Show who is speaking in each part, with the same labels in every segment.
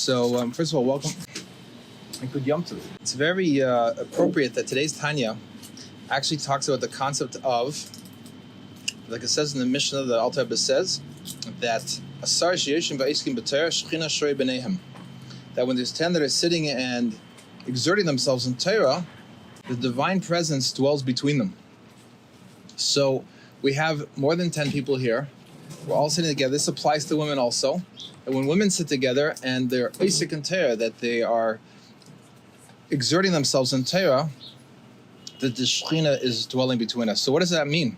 Speaker 1: So, first of all, welcome and good Yom Tov. It's very appropriate that today's Tanya actually talks about the concept of, like it says in the Mishnah, the Alter Rebbe says that Asar Sheyeshim Va'iskim B'Torah Shechina Shorei B'neihem. That when there's 10 that are sitting and exerting themselves in Torah, the divine presence dwells between them. So we have more than 10 people here. We're all sitting together. This applies to women also. And when women sit together and they're Isaac and Torah, that they are exerting themselves in Torah, that the Shechina is dwelling between us. So what does that mean?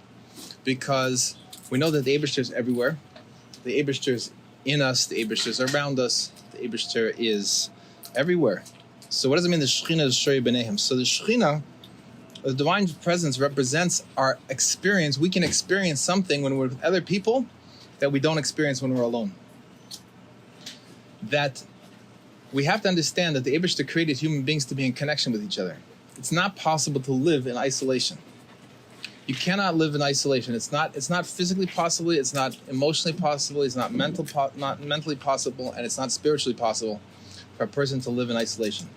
Speaker 1: Because we know that the Eibishter is everywhere. The Eibishter is in us. The Eibishter is around us. The Eibishter is everywhere. So what does it mean the Shechina is Shorei B'neihem? So the Shechina, the divine presence, represents our experience. We can experience something when we're with other people that we don't experience when we're alone. That we have to understand that the Eibishter created human beings to be in connection with each other. It's not possible to live in isolation. You cannot live in isolation. It's not physically possible. It's not emotionally possible. It's not mentally possible, and it's not spiritually possible for a person to live in isolation.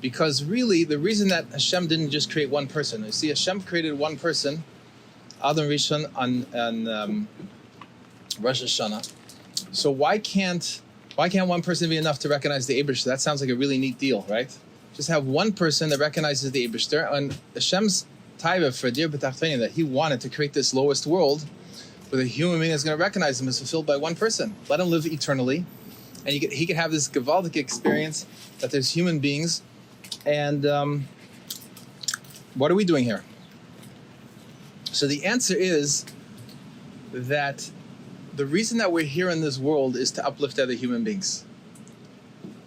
Speaker 1: Because really, the reason that Hashem didn't just create one person. You see, Hashem created one person, Adam Rishon, on Rosh Hashanah. So why can't one person be enough to recognize the Eibishter? That sounds like a really neat deal, right? Just have one person that recognizes the Eibishter, and Hashem's taiva for Dir B'Tachtonim, that He wanted to create this lowest world with a human being that's going to recognize Him, is fulfilled by one person. Let him live eternally, and he can have this Gavaldic experience that there's human beings. And what are we doing here? So the answer is that the reason that we're here in this world is to uplift other human beings.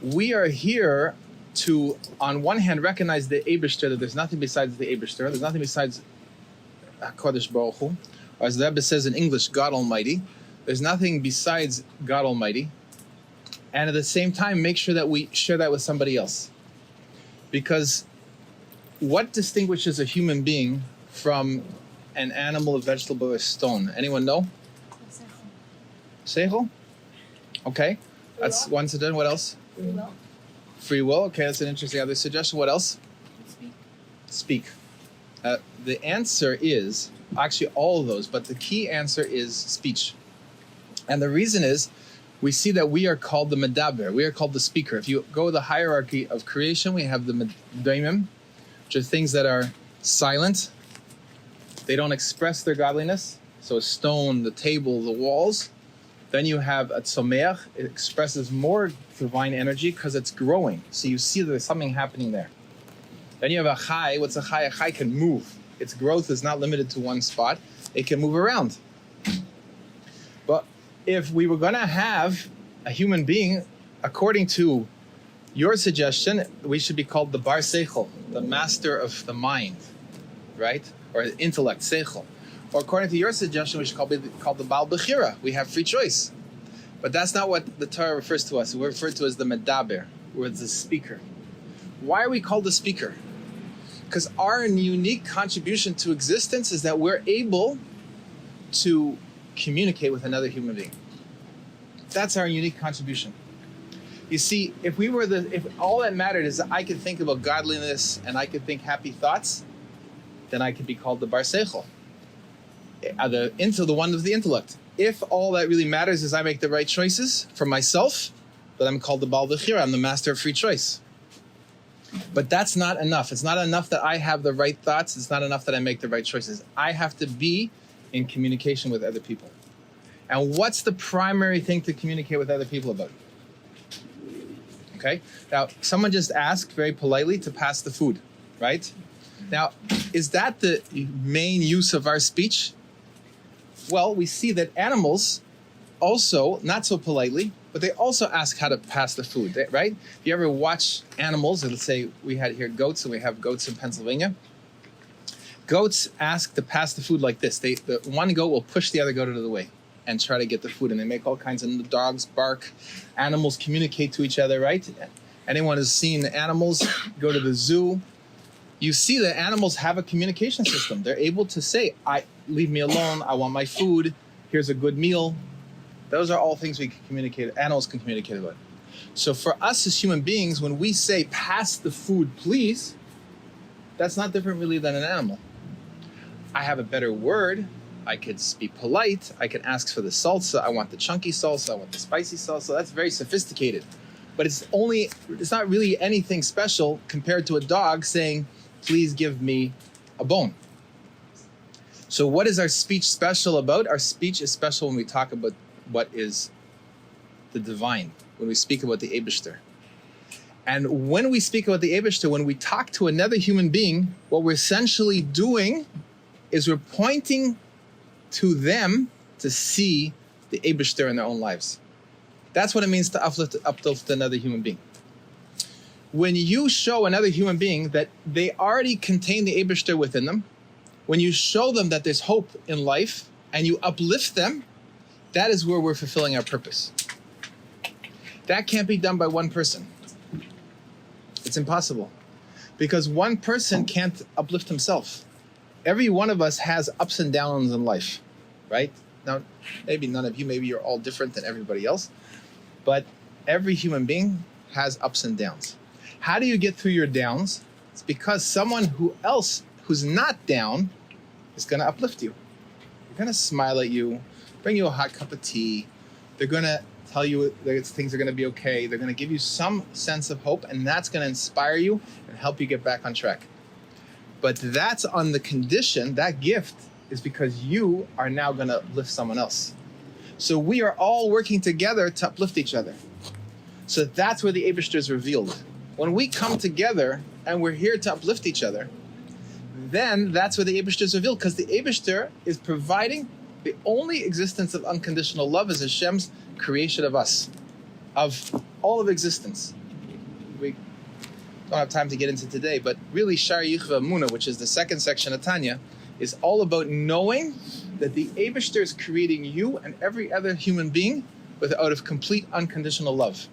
Speaker 1: We are here to, on one hand, recognize the Eibishter, that there's nothing besides the Eibishter, there's nothing besides HaKadosh Baruch Hu, or as the Rebbe says in English, God Almighty. There's nothing besides God Almighty. And at the same time, make sure that we share that with somebody else. Because what distinguishes a human being from an animal, a vegetable, or a stone? Anyone know? Seichel? Okay. That's one suggestion. What else?
Speaker 2: Free will.
Speaker 1: Free will. Okay, that's an interesting other suggestion. What else? Speak. The answer is, actually all of those, but the key answer is speech. And the reason is, we see that we are called the medaber. We are called the speaker. If you go the hierarchy of creation, we have the medaimim, which are things that are silent. They don't express their godliness. So a stone, the table, the walls. Then you have a tzomeach. It expresses more divine energy because it's growing. So you see there's something happening there. Then you have a chai. What's a chai? A chai can move. Its growth is not limited to one spot. It can move around. But if we were going to have a human being, according to your suggestion, we should be called the bar seichel, the master of the mind, right? Or intellect, seichel. Or according to your suggestion, we should be called the Baal Bechira. We have free choice. But that's not what the Torah refers to us. We're referred to as the Medaber. We're the speaker. Why are we called the speaker? Because our unique contribution to existence is that we're able to communicate with another human being. That's our unique contribution. You see, if all that mattered is that I could think about godliness and I could think happy thoughts, then I could be called the Bar Seichel. The one of the intellect. If all that really matters is I make the right choices for myself, then I'm called the Baal Bechira. I'm the master of free choice. But that's not enough. It's not enough that I have the right thoughts. It's not enough that I make the right choices. I have to be in communication with other people. And what's the primary thing to communicate with other people about? Okay? Now, someone just asked very politely to pass the food, right? Now, is that the main use of our speech? Well, we see that animals also, not so politely, but they also ask how to pass the food, right? If you ever watch animals, let's say we had here goats, and we have goats in Pennsylvania. Goats ask to pass the food like this. The one goat will push the other goat out of the way and try to get the food, and they make all kinds of dogs bark. Animals communicate to each other, right? Anyone who's seen animals go to the zoo, you see that animals have a communication system. They're able to say, leave me alone, I want my food, here's a good meal. Those are all things we can communicate, animals can communicate about. So for us as human beings, when we say, pass the food, please, that's not different really than an animal. I have a better word. I could be polite. I can ask for the salsa. I want the chunky salsa. I want the spicy salsa. That's very sophisticated. But it's not really anything special compared to a dog saying, please give me a bone. So what is our speech special about? Our speech is special when we talk about what is the divine, when we speak about the Eibishter. And when we speak about the Eibishter, when we talk to another human being, what we're essentially doing is we're pointing to them to see the Eibishter in their own lives. That's what it means to uplift another human being. When you show another human being that they already contain the Eibishter within them, when you show them that there's hope in life and you uplift them, that is where we're fulfilling our purpose. That can't be done by one person. It's impossible. Because one person can't uplift himself. Every one of us has ups and downs in life, right? Now, maybe none of you, maybe you're all different than everybody else, but every human being has ups and downs. How do you get through your downs? It's because someone who's not down is going to uplift you. They're going to smile at you, bring you a hot cup of tea. They're going to tell you that things are going to be okay. They're going to give you some sense of hope, and that's going to inspire you and help you get back on track. But that's on the condition, that gift is because you are now going to lift someone else. So we are all working together to uplift each other. So that's where the Eibishter is revealed. When we come together and we're here to uplift each other, then that's where the Eibishter is revealed, because the Eibishter is providing the only existence of unconditional love is Hashem's creation of us, of all of existence. We don't have time to get into today, but really Shar Yichva Muna, which is the second section of Tanya, is all about knowing that the Eibishter is creating you and every other human being out of complete unconditional love.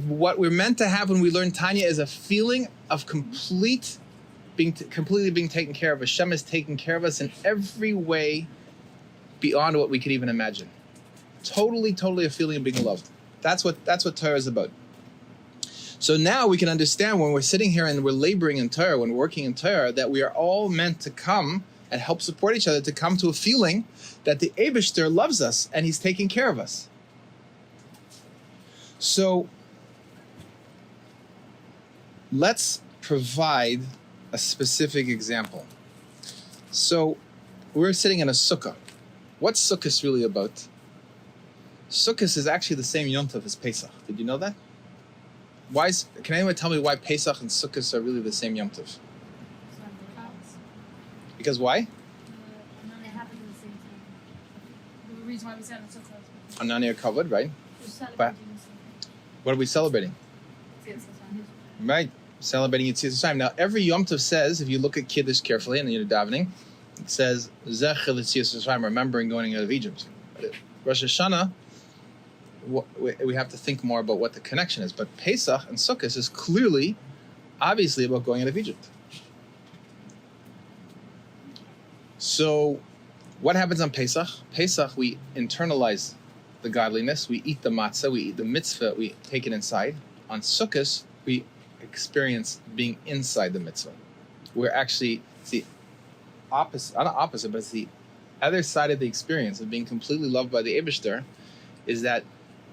Speaker 1: What we're meant to have when we learn Tanya is a feeling of completely being taken care of. Hashem is taking care of us in every way beyond what we could even imagine. Totally a feeling of being loved. That's what Torah is about. So now we can understand when we're sitting here and we're laboring in Torah, when we're working in Torah, that we are all meant to come and help support each other, to come to a feeling that the Eibishter loves us and He's taking care of us. So let's provide a specific example. So we're sitting in a sukkah. What's Sukkot really about? Sukkot is actually the same Yom Tov as Pesach. Did you know that? Can anyone tell me why Pesach and Sukkot are really the same Yom Tov? Because why?
Speaker 2: And then they happen at the same time. The reason why we said it's Sukkot.
Speaker 1: Anani are covered, right?
Speaker 2: But
Speaker 1: what are we celebrating? Right. Celebrating Yetzias Mitzrayim. Now, every Yom Tov says, if you look at Kiddush carefully and you're davening, it says, Zecher Yetzias Mitzrayim, remembering going out of Egypt. Rosh Hashanah, we have to think more about what the connection is. But Pesach and Sukkot is clearly, obviously, about going out of Egypt. So, what happens on Pesach? Pesach, we internalize the godliness. We eat the matzah. We eat the mitzvah. We take it inside. On Sukkot, we experience being inside the mitzvah. We're actually, it's the opposite, not opposite, but it's the other side of the experience of being completely loved by the Eibishter, is that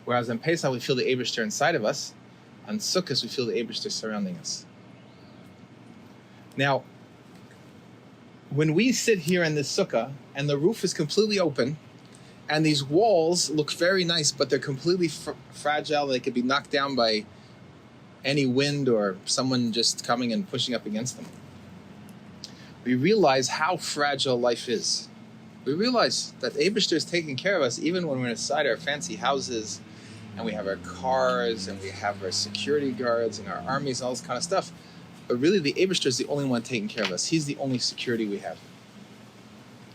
Speaker 1: whereas on Pesach we feel the Eibishter inside of us, on Sukkot we feel the Eibishter surrounding us. Now, when we sit here in this sukkah and the roof is completely open and these walls look very nice, but they're completely fragile, they could be knocked down by any wind or someone just coming and pushing up against them, we realize how fragile life is. We realize that Eibishter is taking care of us even when we're inside our fancy houses and we have our cars and we have our security guards and our armies and all this kind of stuff. But really the Eibishter is the only one taking care of us. He's the only security we have.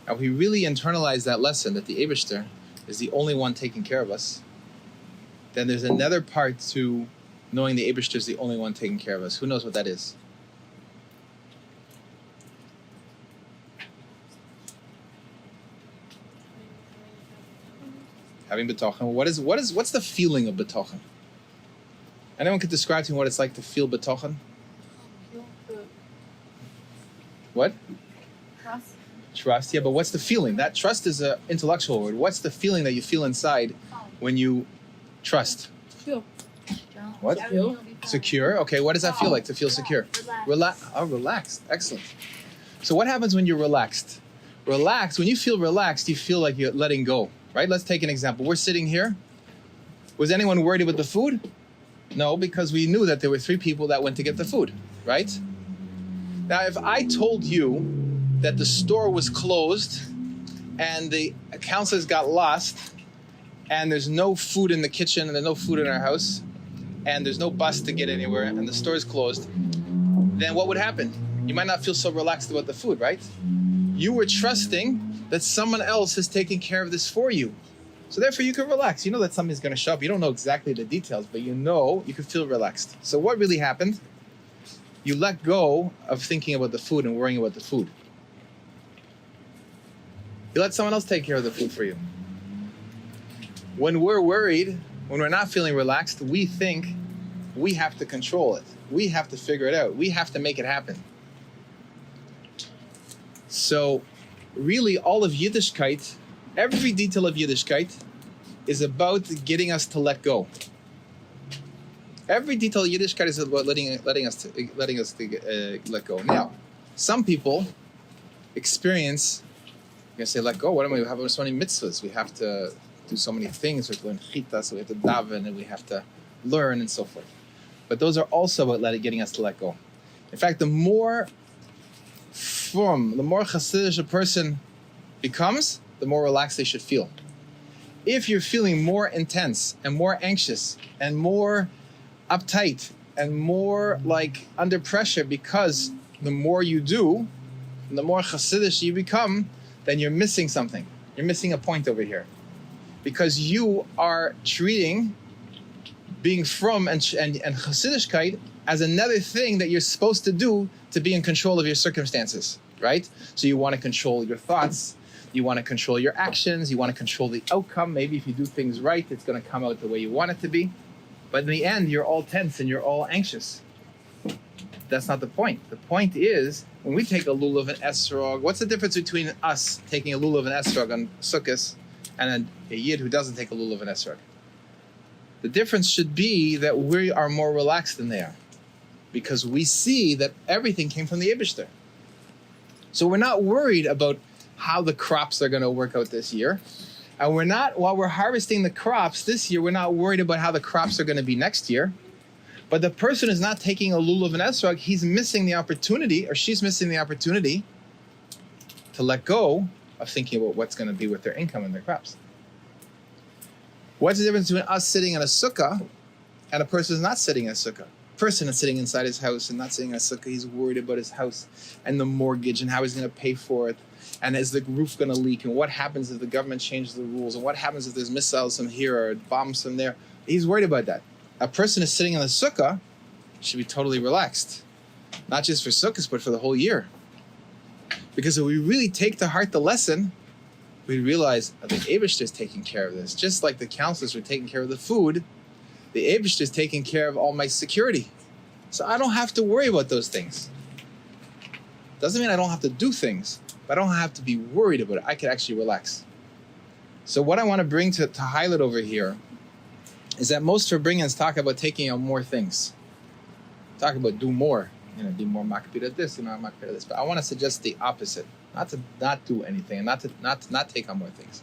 Speaker 1: Now, if we really internalize that lesson that the Eibishter is the only one taking care of us, then there's another part to knowing the Eibishter is the only one taking care of us. Who knows what that is? having betochen. What's the feeling of betochen? Anyone could describe to me what it's like to feel betochen? What?
Speaker 2: Trust.
Speaker 1: Trust, yeah, but what's the feeling? That trust is an intellectual word. What's the feeling that you feel inside when you trust?
Speaker 3: Feel.
Speaker 1: What?
Speaker 3: Feel.
Speaker 1: Secure. Okay, what does that feel like to feel secure? Relaxed. Excellent. So what happens when you're relaxed? Relaxed, when you feel relaxed, you feel like you're letting go, right? Let's take an example. We're sitting here. Was anyone worried about the food? No, because we knew that there were 3 people that went to get the food, right? Now, if I told you that the store was closed and the counselors got lost and there's no food in the kitchen and there's no food in our house and there's no bus to get anywhere and the store is closed, then what would happen? You might not feel so relaxed about the food, right? You were trusting that someone else is taking care of this for you. So therefore you can relax. You know that something's going to show up. You don't know exactly the details, but you know you can feel relaxed. So what really happened? You let go of thinking about the food and worrying about the food. You let someone else take care of the food for you. When we're worried, when we're not feeling relaxed, we think we have to control it. We have to figure it out. We have to make it happen. So really all of Yiddishkeit, every detail of Yiddishkeit is about getting us to let go. Every detail of Yiddishkeit is about letting us let go. Now, some people experience, you're going to say, let go. What am we have so many mitzvahs? We have to do so many things. We have to learn chita, so we have to daven, and we have to learn, and so forth. But those are also about getting us to let go. In fact, the more Hasidic a person becomes, the more relaxed they should feel. If you're feeling more intense and more anxious and more uptight and more like under pressure because the more you do, the more Hasidic you become, then you're missing something. You're missing a point over here. Because you are treating being from and Hasidishkeit as another thing that you're supposed to do to be in control of your circumstances, right? So you want to control your thoughts, you want to control your actions, you want to control the outcome. Maybe if you do things right, it's going to come out the way you want it to be. But in the end, you're all tense and you're all anxious. That's not the point. The point is, when we take a lulav and esrog, what's the difference between us taking a lulav and esrog on Sukkot and a yid who doesn't take a lulav and esrog? The difference should be that we are more relaxed than they are, because we see that everything came from the Eibishter. So we're not worried about how the crops are going to work out this year. And we're not, while we're harvesting the crops this year, we're not worried about how the crops are going to be next year. But the person is not taking a lulav and esrog, he's missing the opportunity, or she's missing the opportunity to let go of thinking about what's going to be with their income and their crops. What's the difference between us sitting in a sukkah and a person who's not sitting in a sukkah? A person is sitting inside his house and not sitting in a sukkah. He's worried about his house and the mortgage and how he's going to pay for it. And is the roof going to leak? And what happens if the government changes the rules? And what happens if there's missiles from here or bombs from there? He's worried about that. A person is sitting in the sukkah should be totally relaxed. Not just for sukkahs, but for the whole year. Because if we really take to heart the lesson, we realize that the Eibishter is taking care of this. Just like the counselors were taking care of the food, the Eibishter is taking care of all my security. So I don't have to worry about those things. Doesn't mean I don't have to do things, but I don't have to be worried about it. I can actually relax. So what I want to bring to highlight over here is that most Farbrengens talk about taking on more things. Talk about do more. Be more makpid at this, makpid at this. But I want to suggest the opposite. Not to not do anything and not take on more things.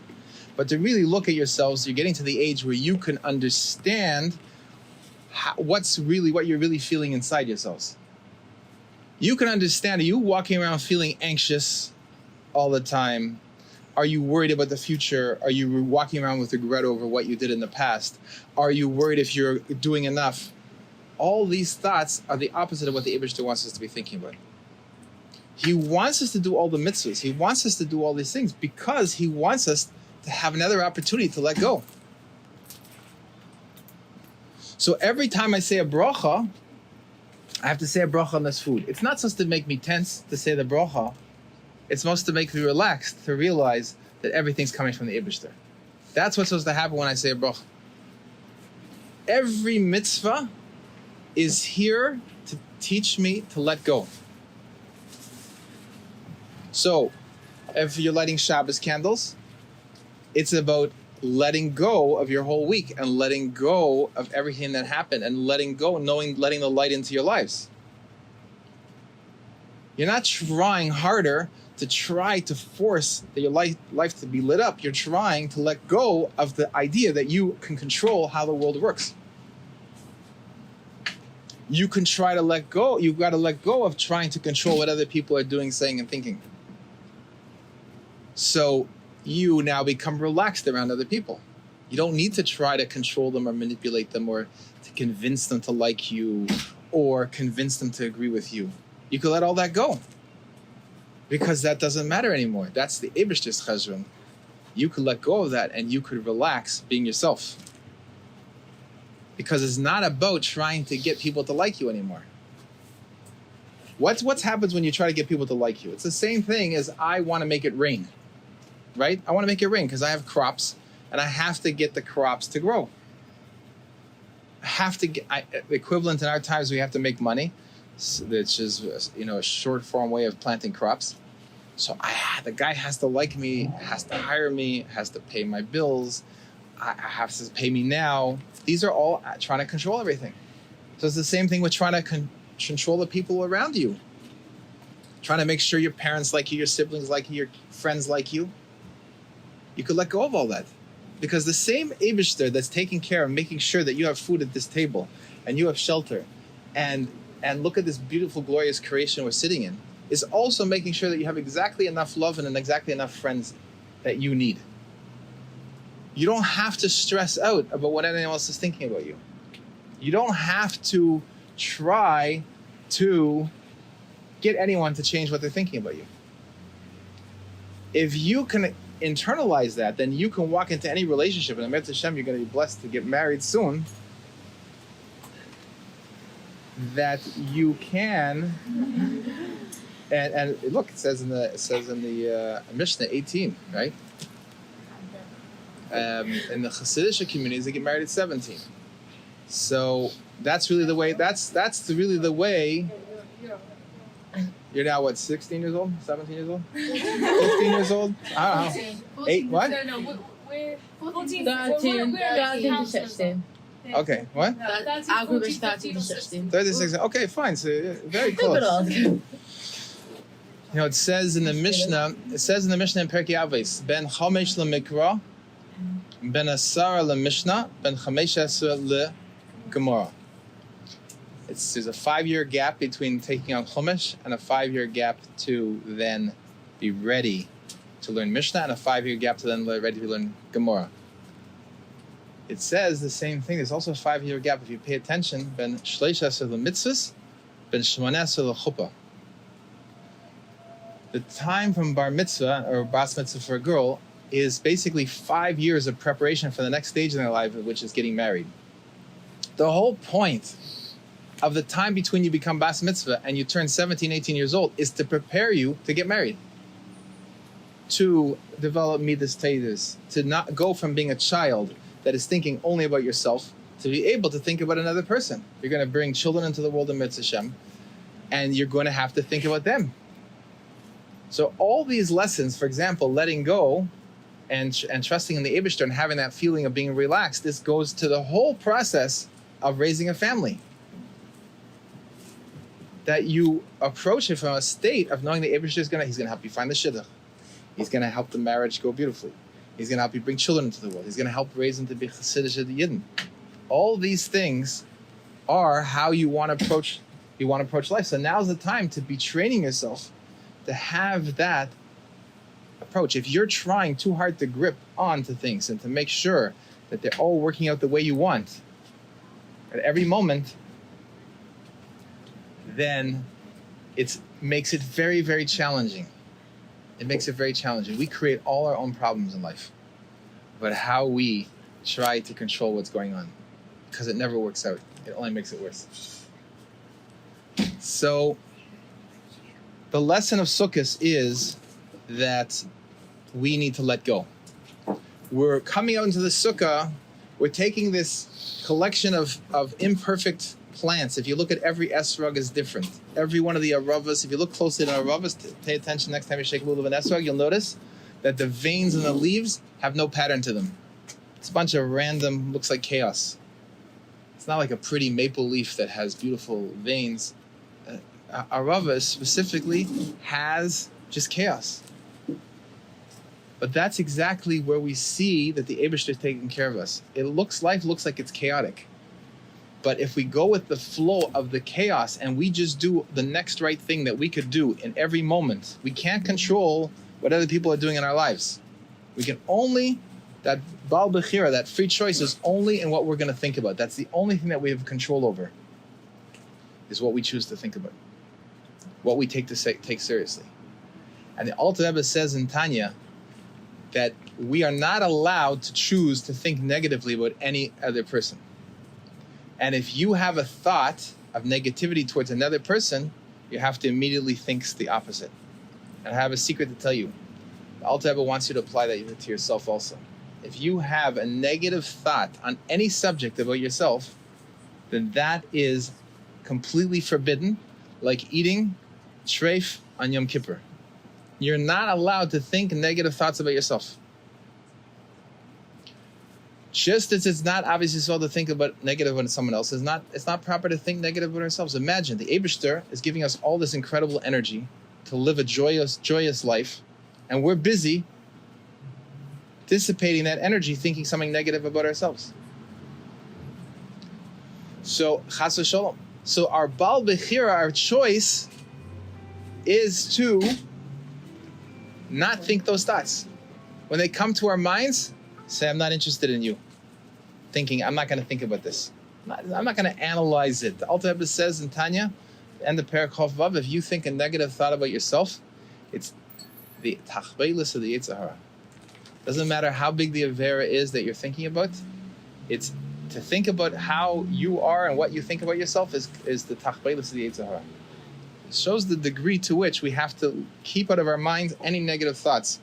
Speaker 1: But to really look at yourselves, you're getting to the age where you can understand what you're really feeling inside yourselves. You can understand, are you walking around feeling anxious all the time? Are you worried about the future? Are you walking around with regret over what you did in the past? Are you worried if you're doing enough? All these thoughts are the opposite of what the Eibishter wants us to be thinking about. He wants us to do all the mitzvahs. He wants us to do all these things because he wants us to have another opportunity to let go. So every time I say a bracha, I have to say a bracha on this food. It's not supposed to make me tense to say the bracha. It's supposed to make me relaxed to realize that everything's coming from the Eibishter. That's what's supposed to happen when I say a bracha. Every mitzvah is here to teach me to let go. So, if you're lighting Shabbos candles, it's about letting go of your whole week and letting go of everything that happened and letting go, letting the light into your lives. You're not trying harder to try to force your life to be lit up. You're trying to let go of the idea that you can control how the world works. You can try to let go. You've got to let go of trying to control what other people are doing, saying, and thinking. So you now become relaxed around other people. You don't need to try to control them or manipulate them or to convince them to like you or convince them to agree with you. You can let all that go because that doesn't matter anymore. That's the Eibishter's chezron. You could let go of that and you could relax being yourself. Because it's not about trying to get people to like you anymore. What happens when you try to get people to like you? It's the same thing as I want to make it rain. Right? I want to make it rain because I have crops and I have to get the crops to grow. I have to get the equivalent in our times. We have to make money, which is a short form way of planting crops. So the guy has to like me, has to hire me, has to pay my bills. I have to pay me now. These are all trying to control everything. So it's the same thing with trying to control the people around you. Trying to make sure your parents like you, your siblings like you, your friends like you. You could let go of all that. Because the same Eibishter that's taking care of making sure that you have food at this table and you have shelter and look at this beautiful, glorious creation we're sitting in is also making sure that you have exactly enough love and exactly enough friends that you need. You don't have to stress out about what anyone else is thinking about you. You don't have to try to get anyone to change what they're thinking about you. If you can internalize that, then you can walk into any relationship, and Amet Hashem, you're going to be blessed to get married soon, that you can, and look, it says in the Mishnah 18, right? In the Hasidic communities, they get married at 17. So that's really the way. That's really the way. You're now what? 16 years old? 17 years old? 15 years old? I don't know. 8? What?
Speaker 2: No, we're 14.
Speaker 3: 13 to 16.
Speaker 1: Okay, what?
Speaker 3: Our group is 13 to 16.
Speaker 1: 36. Okay, fine. So very close. It says in the Mishnah. It says in the Mishnah in Perkei Avos, Ben Chamesh leMikra, Ben Asara leMishnah, Ben Chamesh Asar leGemara. There's a 5-year gap between taking on Chumash and a 5-year gap to then be ready to learn Mishnah and a 5-year gap to then ready to learn Gemara. It says the same thing. There's also a 5-year gap if you pay attention. Ben Shleish Asar leMitzvos, Ben Shmoneh Asar leChuppah. The time from bar mitzvah or bas mitzvah for a girl is basically 5 years of preparation for the next stage in their life, which is getting married. The whole point of the time between you become bas mitzvah and you turn 17, 18 years old is to prepare you to get married, to develop midas teidas, to not go from being a child that is thinking only about yourself to be able to think about another person. You're going to bring children into the world of Mitzvah Shem, and you're going to have to think about them. So all these lessons, for example, letting go and trusting in the Eibishter and having that feeling of being relaxed, this goes to the whole process of raising a family. That you approach it from a state of knowing the Eibishter he's going to help you find the shidduch. He's going to help the marriage go beautifully. He's going to help you bring children into the world. He's going to help raise them to be Chassidish Yidden. All these things are how you want to approach life. So now's the time to be training yourself to have that approach. If you're trying too hard to grip onto things and to make sure that they're all working out the way you want at every moment, then it makes it very, very challenging. It makes it very challenging. We create all our own problems in life, but how we try to control what's going on, because it never works out. It only makes it worse. So the lesson of Sukkot is that we need to let go. we're coming out into the sukkah, we're taking this collection of imperfect plants. If you look at every esrog is different. Every one of the aravas, if you look closely at aravas, pay attention next time you shake a little of an esrog, you'll notice that the veins in the leaves have no pattern to them. It's a bunch of random, looks like chaos. It's not like a pretty maple leaf that has beautiful veins. Arava specifically has just chaos. But that's exactly where we see that the Eibishter is taking care of us. Life looks like it's chaotic. But if we go with the flow of the chaos and we just do the next right thing that we could do in every moment, we can't control what other people are doing in our lives. We can only, that Baal Bechira, that free choice is only in what we're going to think about. That's the only thing that we have control over, is what we choose to think about, what we take seriously. And the Alter Rebbe says in Tanya that we are not allowed to choose to think negatively about any other person. And if you have a thought of negativity towards another person, you have to immediately think the opposite. And I have a secret to tell you. The Alter Rebbe wants you to apply that to yourself also. If you have a negative thought on any subject about yourself, then that is completely forbidden, like eating treif on Yom Kippur. You're not allowed to think negative thoughts about yourself. Just as it's not obviously so to think about negative on someone else, it's not proper to think negative about ourselves. Imagine the Eibishter is giving us all this incredible energy to live a joyous life, and we're busy dissipating that energy thinking something negative about ourselves. So chas v'sholom. So our Baal Bechira, our choice, is to not think those thoughts. When they come to our minds, say, I'm not interested in you. Thinking, I'm not going to think about this. I'm not going to analyze it. The Alter Rebbe says in Tanya, and the Perek Chof Vav, if you think a negative thought about yourself, it's the tachbeilus of the Yetzer Hara. Doesn't matter how big the avera is that you're thinking about. It's to think about how you are and what you think about yourself is the tachbeilus of the Yetzer Hara. It shows the degree to which we have to keep out of our minds any negative thoughts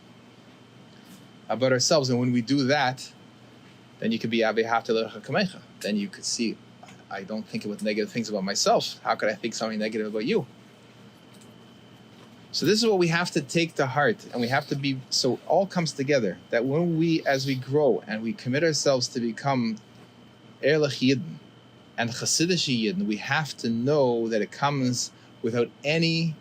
Speaker 1: about ourselves. And when we do that, then you could be Avehafta L'Recha Kamecha. Then you could see, I don't think about negative things about myself. How could I think something negative about you? So this is what we have to take to heart, and we have to be, so it all comes together, that when we, as we grow and we commit ourselves to become Erlich Yidden and Chassidish Yidden, we have to know that it comes without any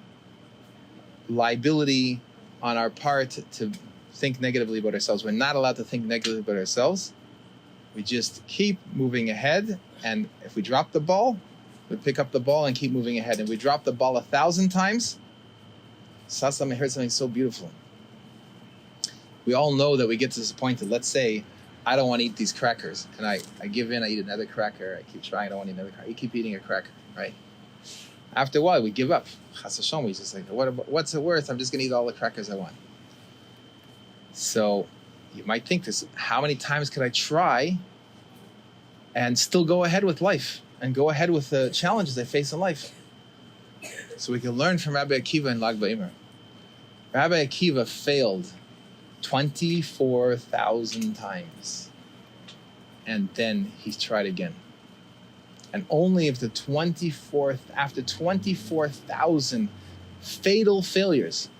Speaker 1: liability on our part to think negatively about ourselves. We're not allowed to think negatively about ourselves. We just keep moving ahead, and if we drop the ball, we pick up the ball and keep moving ahead. And we drop the ball 1,000 times. Sassam, I heard something so beautiful. We all know that we get to this point that, let's say, I don't want to eat these crackers, and I give in, I eat another cracker, I keep trying, I don't want to eat another cracker. You keep eating a cracker, right? After a while, we give up. Chas v'sholom, we just like, what's it worth? I'm just going to eat all the crackers I want. So you might think this, how many times could I try and still go ahead with life and go ahead with the challenges I face in life? So we can learn from Rabbi Akiva in Lag Ba'omer. Rabbi Akiva failed 24,000 times. And then he tried again. And only after 24,000 fatal failures.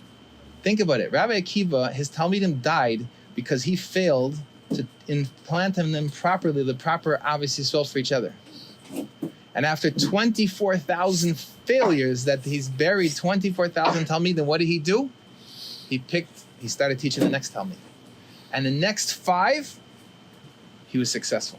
Speaker 1: Think about it. Rabbi Akiva, his Talmidim died because he failed to implant in them properly the proper Ahavas Yisrael for each other. And after 24,000 failures that he's buried 24,000 Talmidim, what did he do? He started teaching the next Talmid. And the next 5, he was successful.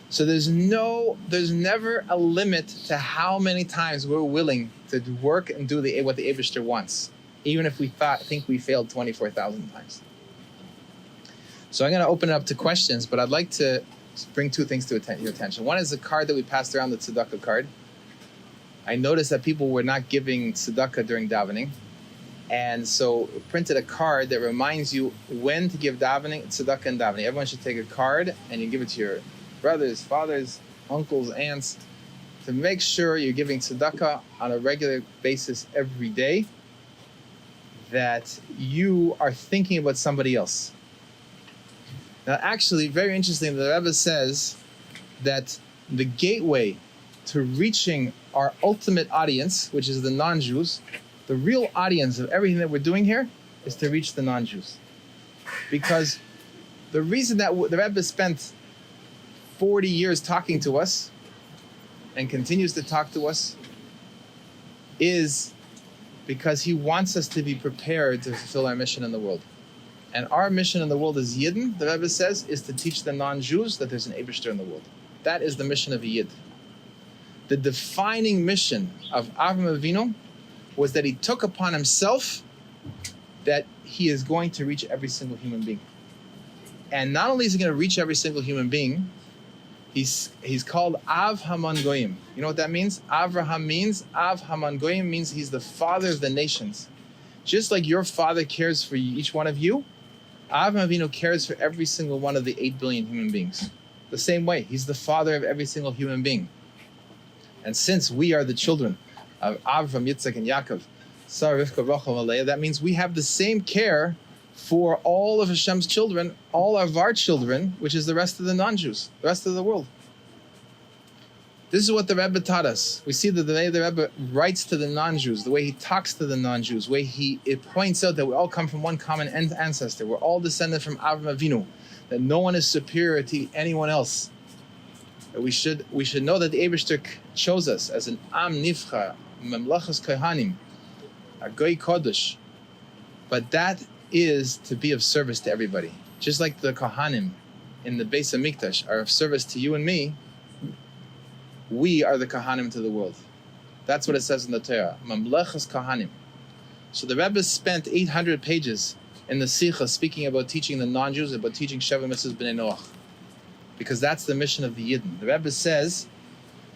Speaker 1: So there's never a limit to how many times we're willing to work and do what the Eibishter wants, even if we think we failed 24,000 times. So I'm going to open it up to questions, but I'd like to bring 2 things to your attention. One is the card that we passed around, the tzedakah card. I noticed that people were not giving tzedakah during davening, and so we printed a card that reminds you when to give davening, tzedakah and davening. Everyone should take a card and you give it to your brothers, fathers, uncles, aunts, to make sure you're giving tzedakah on a regular basis every day, that you are thinking about somebody else. Now, actually, very interesting, the Rebbe says that the gateway to reaching our ultimate audience, which is the non-Jews, the real audience of everything that we're doing here, is to reach the non-Jews. Because the reason that the Rebbe spent 40 years talking to us and continues to talk to us is because he wants us to be prepared to fulfill our mission in the world. And our mission in the world as Yidden, the Rebbe says, is to teach the non-Jews that there's an Eibishter in the world. That is the mission of a Yid. The defining mission of Avraham Avinu was that he took upon himself that he is going to reach every single human being. And not only is he going to reach every single human being, he's called Av Haman Goyim. You know what that means? Avraham means, Av Haman Goyim means he's the father of the nations. Just like your father cares for each one of you, Avraham Avinu cares for every single one of the 8 billion human beings. The same way, he's the father of every single human being. And since we are the children of Avram, Yitzchak, and Yaakov, Sarah, Rivka, Rachel, and Leah, that means we have the same care for all of Hashem's children, all of our children, which is the rest of the non-Jews, the rest of the world. This is what the Rebbe taught us. We see that the way the Rebbe writes to the non-Jews, the way he talks to the non-Jews, the way it points out that we all come from one common ancestor. We're all descended from Avraham Avinu, that no one is superior to anyone else. That we should know that the Eibishter chose us as an Am Nifcha, Memlachas Kohanim, a Goy Kodesh. But that is to be of service to everybody. Just like the Kohanim in the Beis HaMikdash are of service to you and me, we are the Kohanim to the world. That's what it says in the Torah, Mamlechas Kohanim. So the Rebbe spent 800 pages in the Sicha speaking about teaching the non-Jews, about teaching Sheva Mitzvahs B'nai Noach. Because that's the mission of the Yidden. The Rebbe says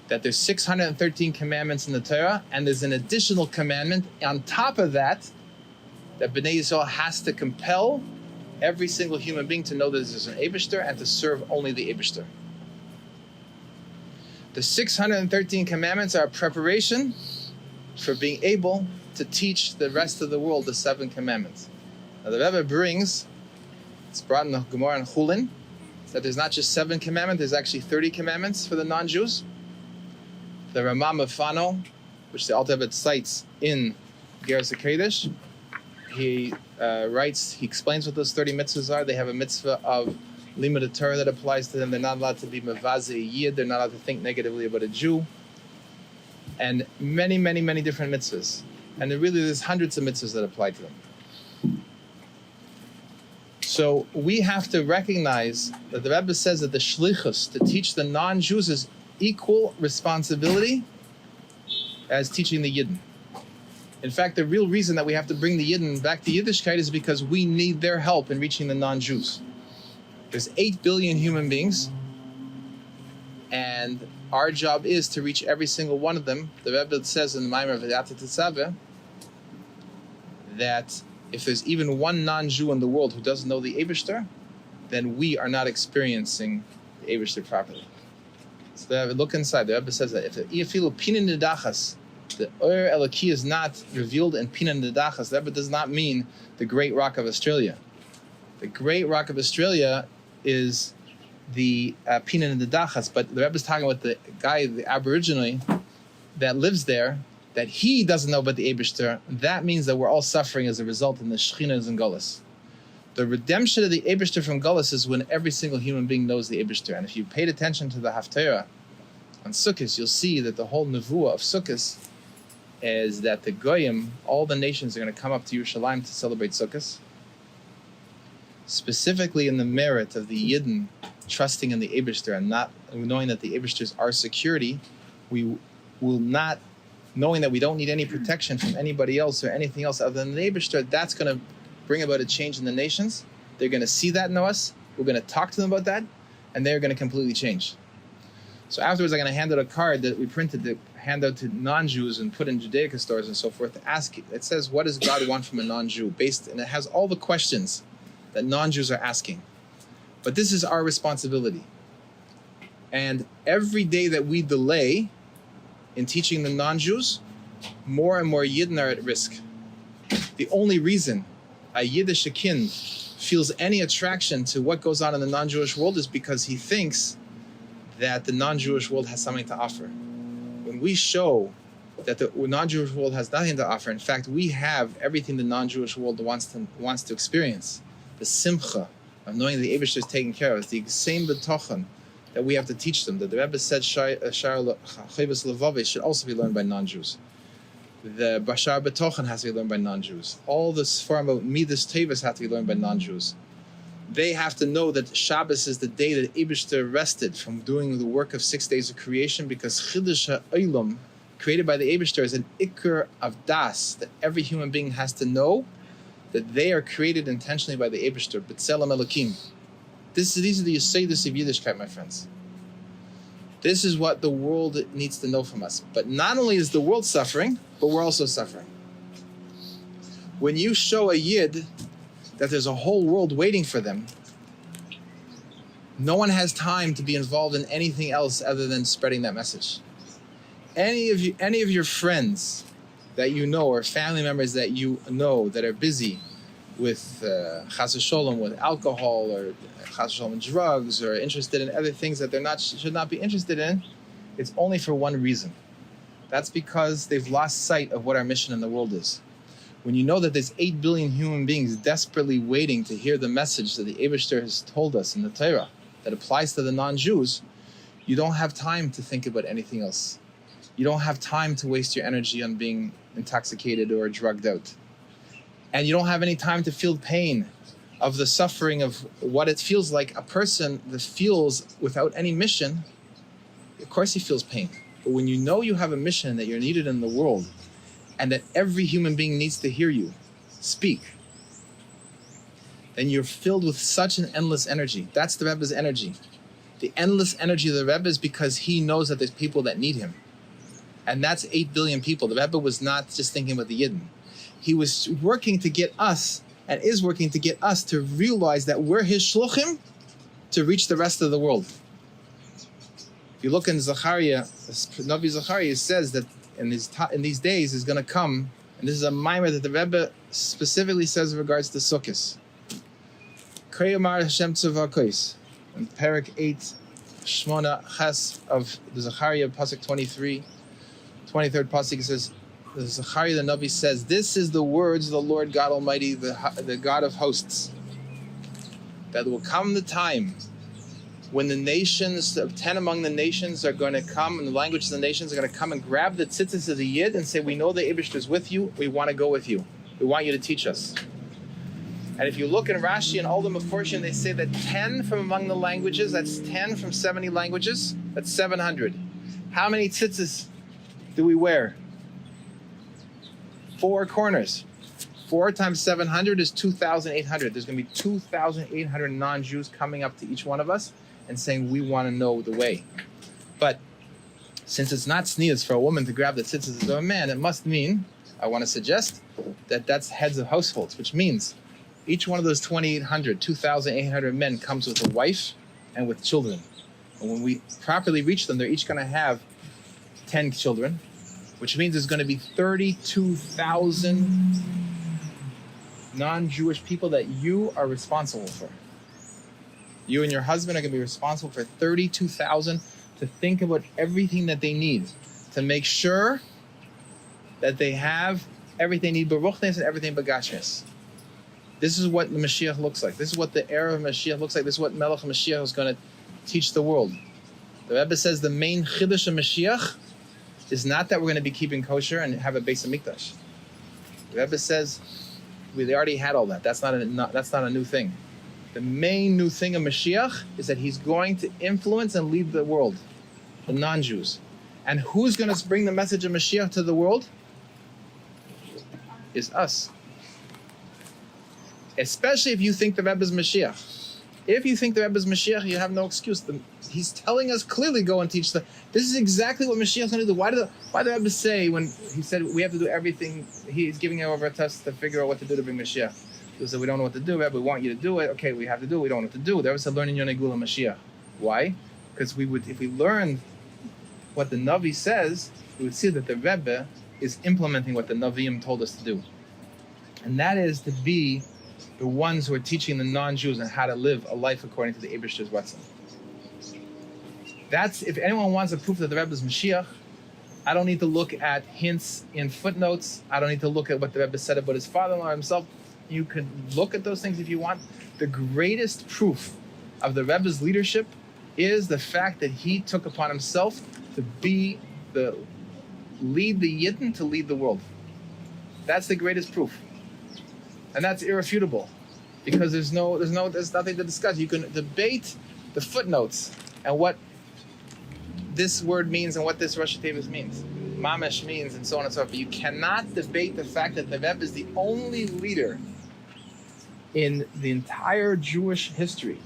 Speaker 1: that there's 613 commandments in the Torah, and there's an additional commandment on top of that B'nai Yisrael has to compel every single human being to know that there's an Eibishter and to serve only the Eibishter. The 613 commandments are a preparation for being able to teach the rest of the world the 7 commandments. Now the Rebbe brings, it's brought in the Gemara in Chulin, that there's not just 7 commandments, there's actually 30 commandments for the non-Jews. The Ramam of Fano, which the Alter Rebbe cites in Geras HaKodesh, he explains what those 30 mitzvahs are. They have a mitzvah of Limud Torah that applies to them. They're not allowed to be mevazeh yid. They're not allowed to think negatively about a Jew. And many, many, many different mitzvahs. And there's hundreds of mitzvahs that apply to them. So we have to recognize that the Rebbe says that the shlichus, to teach the non-Jews, is equal responsibility as teaching the Yidden. In fact, the real reason that we have to bring the Yidden back to Yiddishkeit is because we need their help in reaching the non-Jews. There's 8 billion human beings, and our job is to reach every single one of them. The Rebbe says in the Maimer of V'yata Tetzaveh that if there's even one non-Jew in the world who doesn't know the Eibishter, then we are not experiencing the Eibishter properly. So the Rebbe, look inside. The Rebbe says that if the Ur Eliki is not revealed in Pina Nidachas, that does not mean the Great Rock of Australia. The Great Rock of Australia is the Pina Nidachas, but the Rebbe is talking about the guy, the Aboriginal that lives there, that he doesn't know about the Eibishter. That means that we're all suffering as a result in the Shechina and Gullus. The redemption of the Eibishter from Gullus is when every single human being knows the Eibishter. And if you paid attention to the Haftarah on Sukkot, you'll see that the whole Nevuah of Sukkot is that the Goyim, all the nations, are going to come up to Yerushalayim to celebrate Sukkot. Specifically in the merit of the Yidden trusting in the Eibishter and not knowing that the Eibishter is our security, we will not, knowing that we don't need any protection from anybody else or anything else other than the Eibishter, that's going to bring about a change in the nations. They're going to see that in us. We're going to talk to them about that, and they're going to completely change. So afterwards, I'm going to hand out a card that we printed to hand out to non-Jews and put in Judaica stores and so forth to ask. It says, what does God want from a non-Jew? And it has all the questions that non-Jews are asking. But this is our responsibility. And every day that we delay in teaching the non-Jews, more and more Yidden are at risk. The only reason a Yiddish kin feels any attraction to what goes on in the non-Jewish world is because he thinks that the non-Jewish world has something to offer. When we show that the non-Jewish world has nothing to offer, in fact, we have everything the non-Jewish world wants to experience. The simcha of knowing the Eibishter is taken care of. It's the same betochen that we have to teach them. That the Rebbe said Shar Chayvus Levaveh should also be learned by non-Jews. The Bashar Betochen has to be learned by non-Jews. All this form of Midas Tevis have to be learned by non-Jews. They have to know that Shabbos is the day that Eibishter rested from doing the work of 6 days of creation, because Chidush HaOlam, created by the Eibishter, is an ikr of das, that every human being has to know that they are created intentionally by the Eibishter, B'Tselem Elokim. These are the Yesodus of Yiddishkeit, my friends. This is what the world needs to know from us. But not only is the world suffering, but we're also suffering. When you show a Yid that there's a whole world waiting for them, no one has time to be involved in anything else other than spreading that message. Any of your friends that you know, or family members that you know that are busy with chas v'sholom, with alcohol, or chas v'sholom, drugs, or interested in other things that they're should not be interested in, it's only for one reason. That's because they've lost sight of what our mission in the world is. When you know that there's 8 billion human beings desperately waiting to hear the message that the Eibishter has told us in the Torah that applies to the non-Jews, you don't have time to think about anything else. You don't have time to waste your energy on being intoxicated or drugged out. And you don't have any time to feel pain of the suffering of what it feels like. A person that feels without any mission, of course he feels pain. But when you know you have a mission, that you're needed in the world, and that every human being needs to hear you speak, then you're filled with such an endless energy. That's the Rebbe's energy. The endless energy of the Rebbe is because he knows that there's people that need him. And that's 8 billion people. The Rebbe was not just thinking about the Yidden. He was working to get us, and is working to get us to realize that we're his shluchim to reach the rest of the world. If you look in Zechariah, Navi Zechariah says that in these days is going to come, and this is a mimer that the Rebbe specifically says in regards to Sukkos. Kriyamar Hashem Tzavakos, in Parak 8, Shmona Ches of the Zechariah, Pasuk 23, 23rd Pasuk, it says, the Zechariah the Navi says, this is the words of the Lord God Almighty, the God of hosts, that will come the time when the nations, 10 among the nations are going to come, and the languages of the nations are going to come and grab the tzitzis of the Yid and say, we know the Eibishter is with you, we want to go with you. We want you to teach us. And if you look in Rashi and all the Meforshim, they say that 10 from among the languages, that's 10 from 70 languages, that's 700. How many tzitzis do we wear? 4 corners. 4 times 700 is 2,800. There's going to be 2,800 non-Jews coming up to each one of us and saying, we want to know the way. But since it's not sneeze for a woman to grab the tzitzis of a man, it must mean, I want to suggest, that that's heads of households, which means each one of those 2,800 men comes with a wife and with children. And when we properly reach them, they're each going to have 10 children, which means there's going to be 32,000 non-Jewish people that you are responsible for. You and your husband are going to be responsible for 32,000 to think about everything that they need, to make sure that they have everything they need, baruchnes and everything bagashnes. This is what the Mashiach looks like. This is what the era of Mashiach looks like. This is what Melech Mashiach is going to teach the world. The Rebbe says the main chiddush of Mashiach is not that we're going to be keeping kosher and have a Beis Hamikdash. The Rebbe says they already had all that. That's not a new thing. The main new thing of Mashiach is that he's going to influence and lead the world, the non-Jews. And who's going to bring the message of Mashiach to the world? Is us. Especially if you think the Rebbe is Mashiach. If you think the Rebbe is Mashiach, you have no excuse. He's telling us clearly, go and teach this is exactly what Mashiach is going to do. Why did the Rebbe say, when he said we have to do everything, he's giving it over to us to figure out what to do to bring Mashiach. He said, we don't know what to do, Rebbe, we want you to do it. Okay, we have to do it, we don't know what to do. The Rebbe said, learn in Yonei Gula Mashiach. Why? Because if we learned what the Navi says, we would see that the Rebbe is implementing what the Naviim told us to do. And that is to be the ones who are teaching the non-Jews on how to live a life according to the Eibishter's Ratzon. That's, if anyone wants a proof that the Rebbe is Mashiach, I don't need to look at hints in footnotes. I don't need to look at what the Rebbe said about his father-in-law himself. You can look at those things if you want. The greatest proof of the Rebbe's leadership is the fact that he took upon himself to lead the Yidden, to lead the world. That's the greatest proof. And that's irrefutable, because there's nothing to discuss. You can debate the footnotes and what this word means and what this Rosh Tevis means, Mamesh means, and so on and so forth. But you cannot debate the fact that the Rebbe is the only leader in the entire Jewish history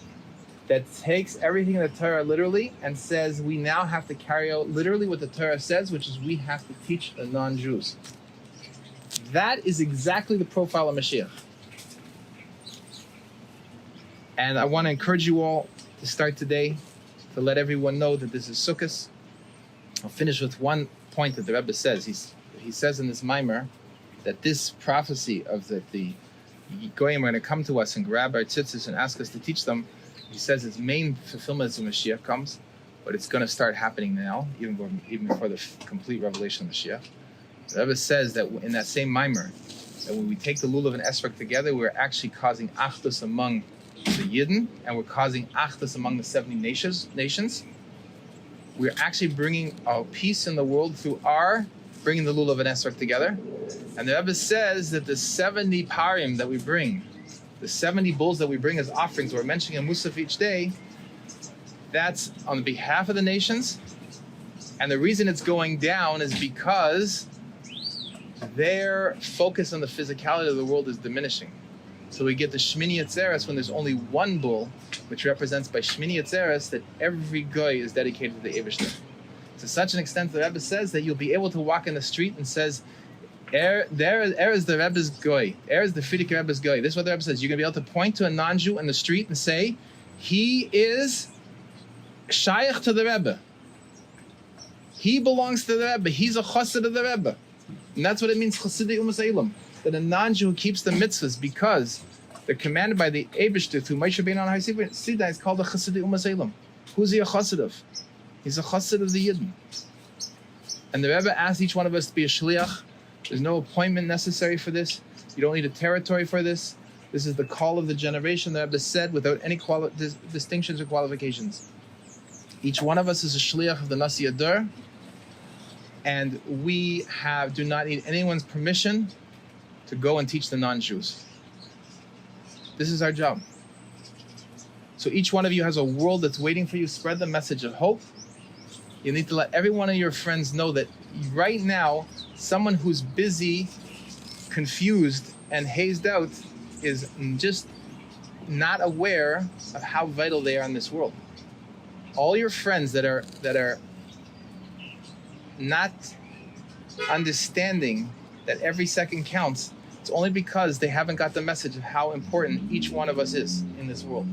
Speaker 1: that takes everything in the Torah literally and says we now have to carry out literally what the Torah says, which is we have to teach the non-Jews. That is exactly the profile of Mashiach. And I want to encourage you all to start today, to let everyone know that this is Sukkot. I'll finish with one point that the Rebbe says. He says in this mimer that this prophecy of that the Goyim are going to come to us and grab our tzitzis and ask us to teach them, he says its main fulfillment is when Mashiach comes, but it's going to start happening now, even before the complete revelation of Mashiach. The Rebbe says that in that same mimer, that when we take the lulav and esrog together, we're actually causing achdus among the Yidden, and we're causing achdus among the 70 nations. We're actually bringing a peace in the world through our bringing the lulav and esrog together. And the Rebbe says that the 70 parim that we bring, the 70 bulls that we bring as offerings, we're mentioning in Musaf each day, that's on behalf of the nations. And the reason it's going down is because their focus on the physicality of the world is diminishing. So we get the Shmini Atzeres when there's only one bull, which represents by Shmini Atzeres that every goy is dedicated to the Eibishter. To such an extent, the Rebbe says that you'll be able to walk in the street and says, there is the Rebbe's goy. There is the Frierdiker Rebbe's goy. This is what the Rebbe says. You're going to be able to point to a non-Jew in the street and say, he is shaykh to the Rebbe. He belongs to the Rebbe. He's a chassid of the Rebbe. And that's what it means, Chasidei Umas Eilam, that a non-Jew keeps the mitzvahs because they're commanded by the Eibishter through Moshe Rabbeinu on Har Sinai is called a Chasidei Umas Eilam. Who's he a chassid of? He's a chassid of the Yidden. And the Rebbe asked each one of us to be a shliach. There's no appointment necessary for this. You don't need a territory for this. This is the call of the generation, the Rebbe said, without any distinctions or qualifications. Each one of us is a shliach of the Nasi Adar, and we do not need anyone's permission to go and teach the non-Jews. This is our job. So each one of you has a world that's waiting for you. Spread the message of hope. You need to let every one of your friends know that right now, someone who's busy, confused, and hazed out is just not aware of how vital they are in this world. All your friends that are not understanding that every second counts, it's only because they haven't got the message of how important each one of us is in this world.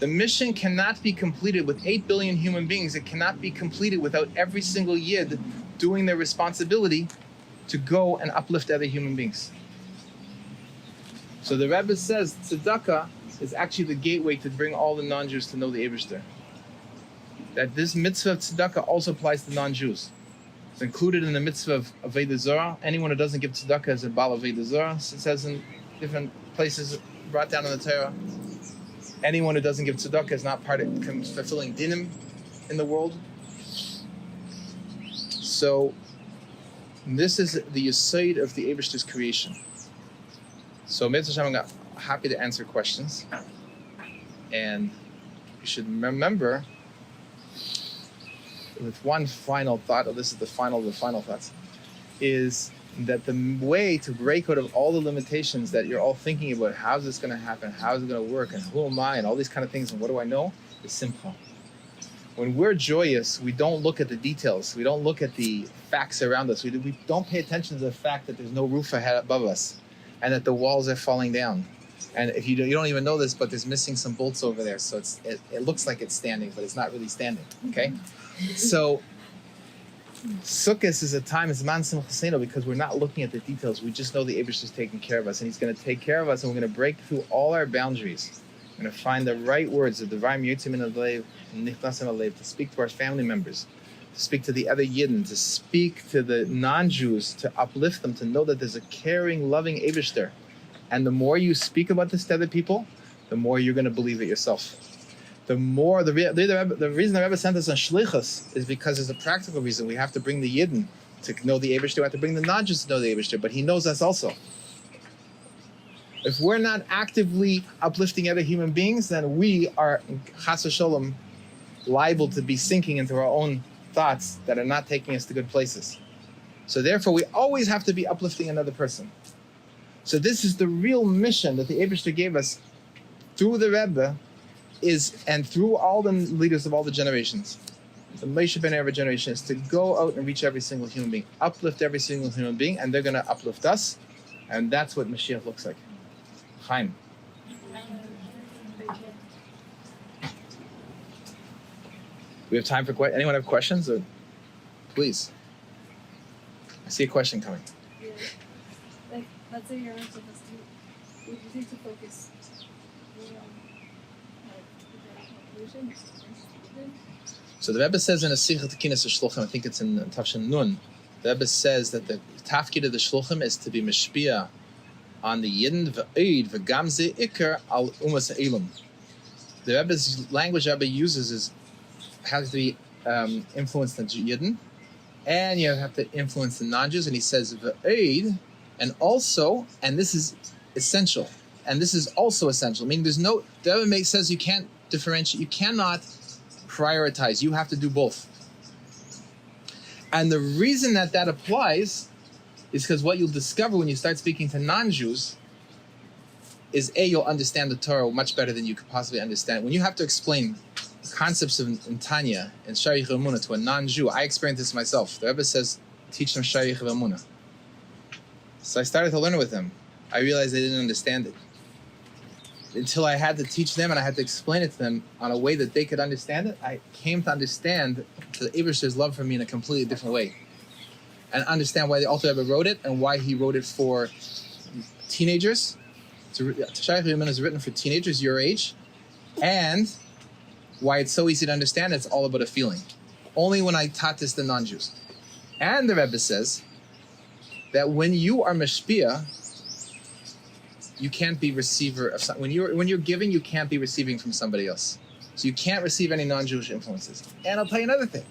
Speaker 1: The mission cannot be completed with 8 billion human beings. It cannot be completed without every single Yid doing their responsibility to go and uplift other human beings. So the Rebbe says tzedakah is actually the gateway to bring all the non-Jews to know the Eibishter. That this mitzvah of tzedakah also applies to non-Jews. It's included in the mitzvah of Avodah Zarah. Anyone who doesn't give tzedakah is a Baal Avodah Zarah. It says in different places brought down in the Torah. Anyone who doesn't give tzedakah is not part of fulfilling dinim in the world. So this is the yesod of the Eibishter's creation. So Mitzvah Hashem, I'm happy to answer questions. And you should remember, with one final thought, this is the final of the final thoughts, is that the way to break out of all the limitations that you're all thinking about, how's this going to happen, how's it going to work, and who am I, and all these kind of things, and what do I know, is simcha. When we're joyous, we don't look at the details. We don't look at the facts around us. We don't pay attention to the fact that there's no roof above us and that the walls are falling down. And if you don't even know this, but there's missing some bolts over there. So it looks like it's standing, but it's not really standing, okay? So Sukkot is a time, it's man simchaseno, because we're not looking at the details. We just know the Eibush is taking care of us, and He's going to take care of us, and we're going to break through all our boundaries. We're going to find the right words, the divine yotzim in alev, nichnasim alev, to speak to our family members, to speak to the other Yidden, to speak to the non-Jews, to uplift them, to know that there's a caring, loving Eibush there. And the more you speak about this to other people, the more you're going to believe it yourself. The more the reason the Rebbe sent us on shlichus is because there's a practical reason. We have to bring the Yidden to know the Eibush. We have to bring the non-Jews to know the Eibush, but He knows us also. If we're not actively uplifting other human beings, then we are chas v'sholom liable to be sinking into our own thoughts that are not taking us to good places. So therefore, we always have to be uplifting another person. So this is the real mission that the Eibush gave us through the Rebbe, and through all the leaders of all the generations. The Moshe ben Aaron generation is to go out and reach every single human being, uplift every single human being, and they're going to uplift us, and that's what Mashiach looks like. Chaim. We have time for questions. Anyone have questions? Or please. I see a question coming.
Speaker 2: Yeah. Like, let's say you're into this, would you think to focus
Speaker 1: So the Rebbe says in a Sicha Tekinas Shluchim, I think it's in Tafshin Nun, the Rebbe says that the tafkid of the Shluchim is to be mishpia on the Yidden v'eid v'gamze ikar al umas ha'elam. The Rebbe's language Rebbe uses is has to be influence the Yidden, and you have to influence the non-Jews, and he says v'eid, and also, and this is essential, and this is also essential. I mean, the Rebbe says you can't differentiate, you cannot prioritize, you have to do both. And the reason that applies is because what you'll discover when you start speaking to non-Jews is you'll understand the Torah much better than you could possibly understand. When you have to explain concepts in Tanya and Sharich Emunah to a non-Jew, I experienced this myself. The Rebbe says, teach them Sharich Emunah. So I started to learn it with them. I realized they didn't understand it. Until I had to teach them and I had to explain it to them on a way that they could understand it, I came to understand the Eibusher's love for me in a completely different way. And understand why the Alter Rebbe wrote it and why he wrote it for teenagers. Sharich Emunah is written for teenagers your age, and why it's so easy to understand. It's all about a feeling. Only when I taught this to non-Jews. And the Rebbe says that when you are mashpia, you can't be receiver of when you're giving, you can't be receiving from somebody else. So you can't receive any non-Jewish influences. And I'll tell you another thing: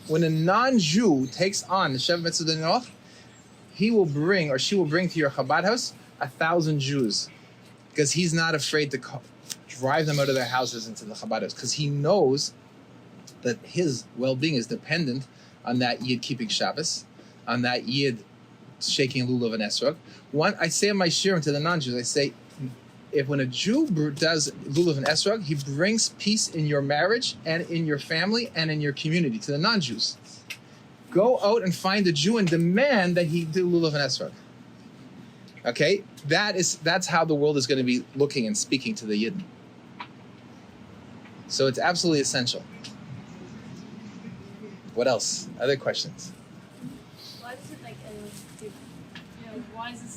Speaker 1: when a non-Jew takes on the Shev Mitzvah Dinoch, he will bring or she will bring to your Chabad house 1,000 Jews, because he's not afraid to drive them out of their houses into the Chabad house, because he knows that his well-being is dependent on that Yid keeping Shabbos, on that Yid shaking lulav and esrog. I say in my shirim to the non-Jews, I say, when a Jew does lulav and esrog, he brings peace in your marriage and in your family and in your community. To the non-Jews, go out and find a Jew and demand that he do lulav and esrog. Okay, that's how the world is going to be looking and speaking to the Yidden. So it's absolutely essential. What else? Other questions?
Speaker 2: Why is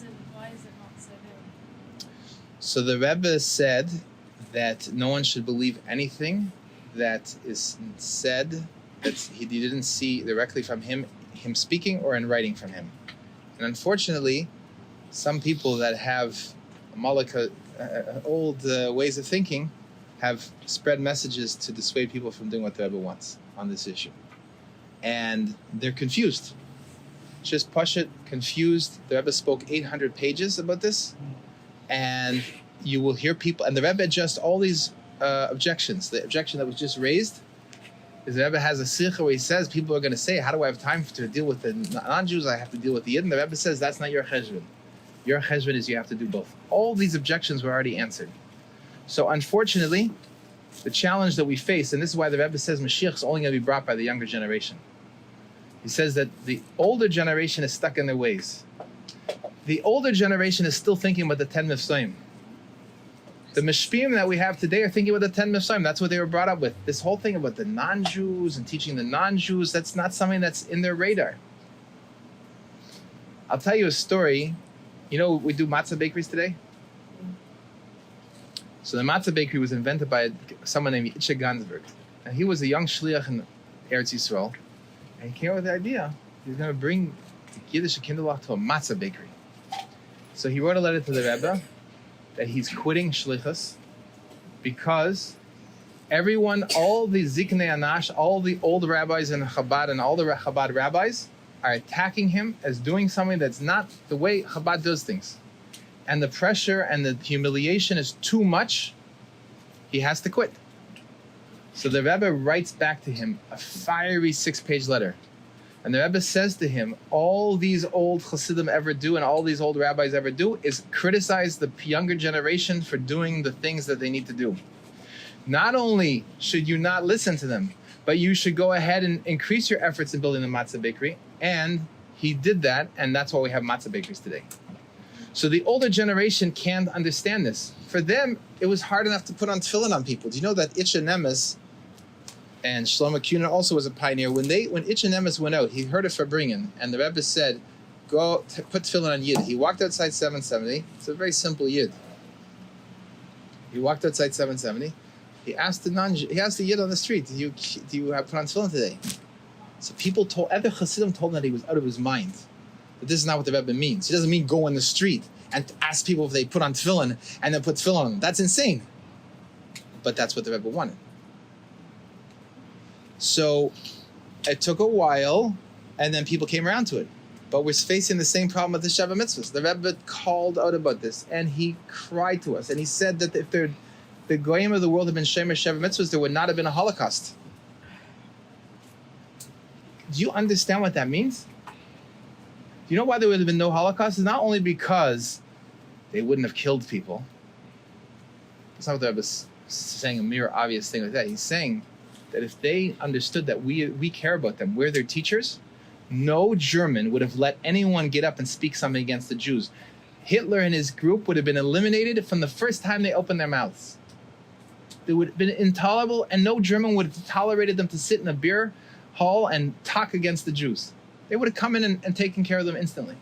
Speaker 2: it why is it not so good?
Speaker 1: So the Rebbe said that no one should believe anything that is said that he didn't see directly from him speaking or in writing from him. And unfortunately, some people that have old ways of thinking have spread messages to dissuade people from doing what the Rebbe wants on this issue. And they're confused. Just Pashut, confused. The Rebbe spoke 800 pages about this, and you will hear people, and the Rebbe addressed all these objections. The objection that was just raised is the Rebbe has a sikha where he says people are going to say, how do I have time to deal with the non-Jews? I have to deal with the Yidden. The Rebbe says that's not your cheshbon. Your cheshbon is you have to do both. All these objections were already answered. So unfortunately, the challenge that we face, and this is why the Rebbe says Mashiach is only going to be brought by the younger generation. He says that the older generation is stuck in their ways. The older generation is still thinking about the 10 Mifsaim. The mishpim that we have today are thinking about the 10 mishpim. That's what they were brought up with. This whole thing about the non-Jews and teaching the non-Jews, that's not something that's in their radar. I'll tell you a story. You know, we do matzah bakeries today. So the matzah bakery was invented by someone named Itche Gansberg. And he was a young shliach in Eretz Yisrael. And he came up with the idea he was going to bring the Yiddish Kinderlach to a matzah bakery. So he wrote a letter to the Rebbe that he's quitting shlichus because everyone, all the Ziknei Anash, all the old rabbis in Chabad and all the Chabad rabbis are attacking him as doing something that's not the way Chabad does things. And the pressure and the humiliation is too much. He has to quit. So the Rebbe writes back to him a fiery 6-page letter. And the Rebbe says to him, all these old Hasidim ever do and all these old rabbis ever do is criticize the younger generation for doing the things that they need to do. Not only should you not listen to them, but you should go ahead and increase your efforts in building the matzah bakery. And he did that, and that's why we have matzah bakeries today. So the older generation can't understand this. For them, it was hard enough to put on tefillin on people. Do you know that Itche Nemes and Shlomo Kuhn also was a pioneer? When Itche Nemes went out, he heard of Fabringen, and the Rebbe said, go put tefillin on Yid. He walked outside 770. It's a very simple Yid. He walked outside 770. He asked the Yid on the street, do you have put on tefillin today? So other Hasidim told him that he was out of his mind. But this is not what the Rebbe means. He doesn't mean go in the street and ask people if they put on tefillin and then put tefillin on them. That's insane. But that's what the Rebbe wanted. So it took a while, and then people came around to it. But we're facing the same problem with the Sheva Mitzvahs. The Rebbe called out about this, and he cried to us. And he said that if the goyim of the world had been Shemer Sheva Mitzvahs, there would not have been a Holocaust. Do you understand what that means? Do you know why there would have been no Holocaust? It's not only because they wouldn't have killed people. It's not what the Rebbe is saying a mere obvious thing like that. He's saying that if they understood that we care about them, we're their teachers, no German would have let anyone get up and speak something against the Jews. Hitler and his group would have been eliminated from the first time they opened their mouths. It would have been intolerable, and no German would have tolerated them to sit in a beer hall and talk against the Jews. They would have come in and taken care of them instantly.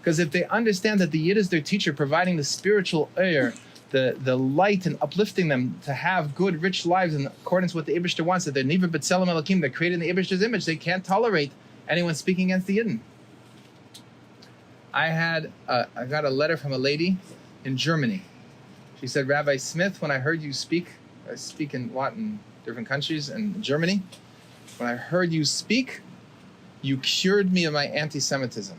Speaker 1: Because if they understand that the Yid is their teacher, providing the spiritual air, the light, and uplifting them to have good, rich lives in accordance with what the Eibishter wants, that they're Niver B'Tselem Elokim, they're created in the Eibishter's image, they can't tolerate anyone speaking against the Yidden. I got a letter from a lady in Germany. She said, Rabbi Smith, when I heard you speak, I speak in different countries, and in Germany, when I heard you speak, you cured me of my anti-Semitism.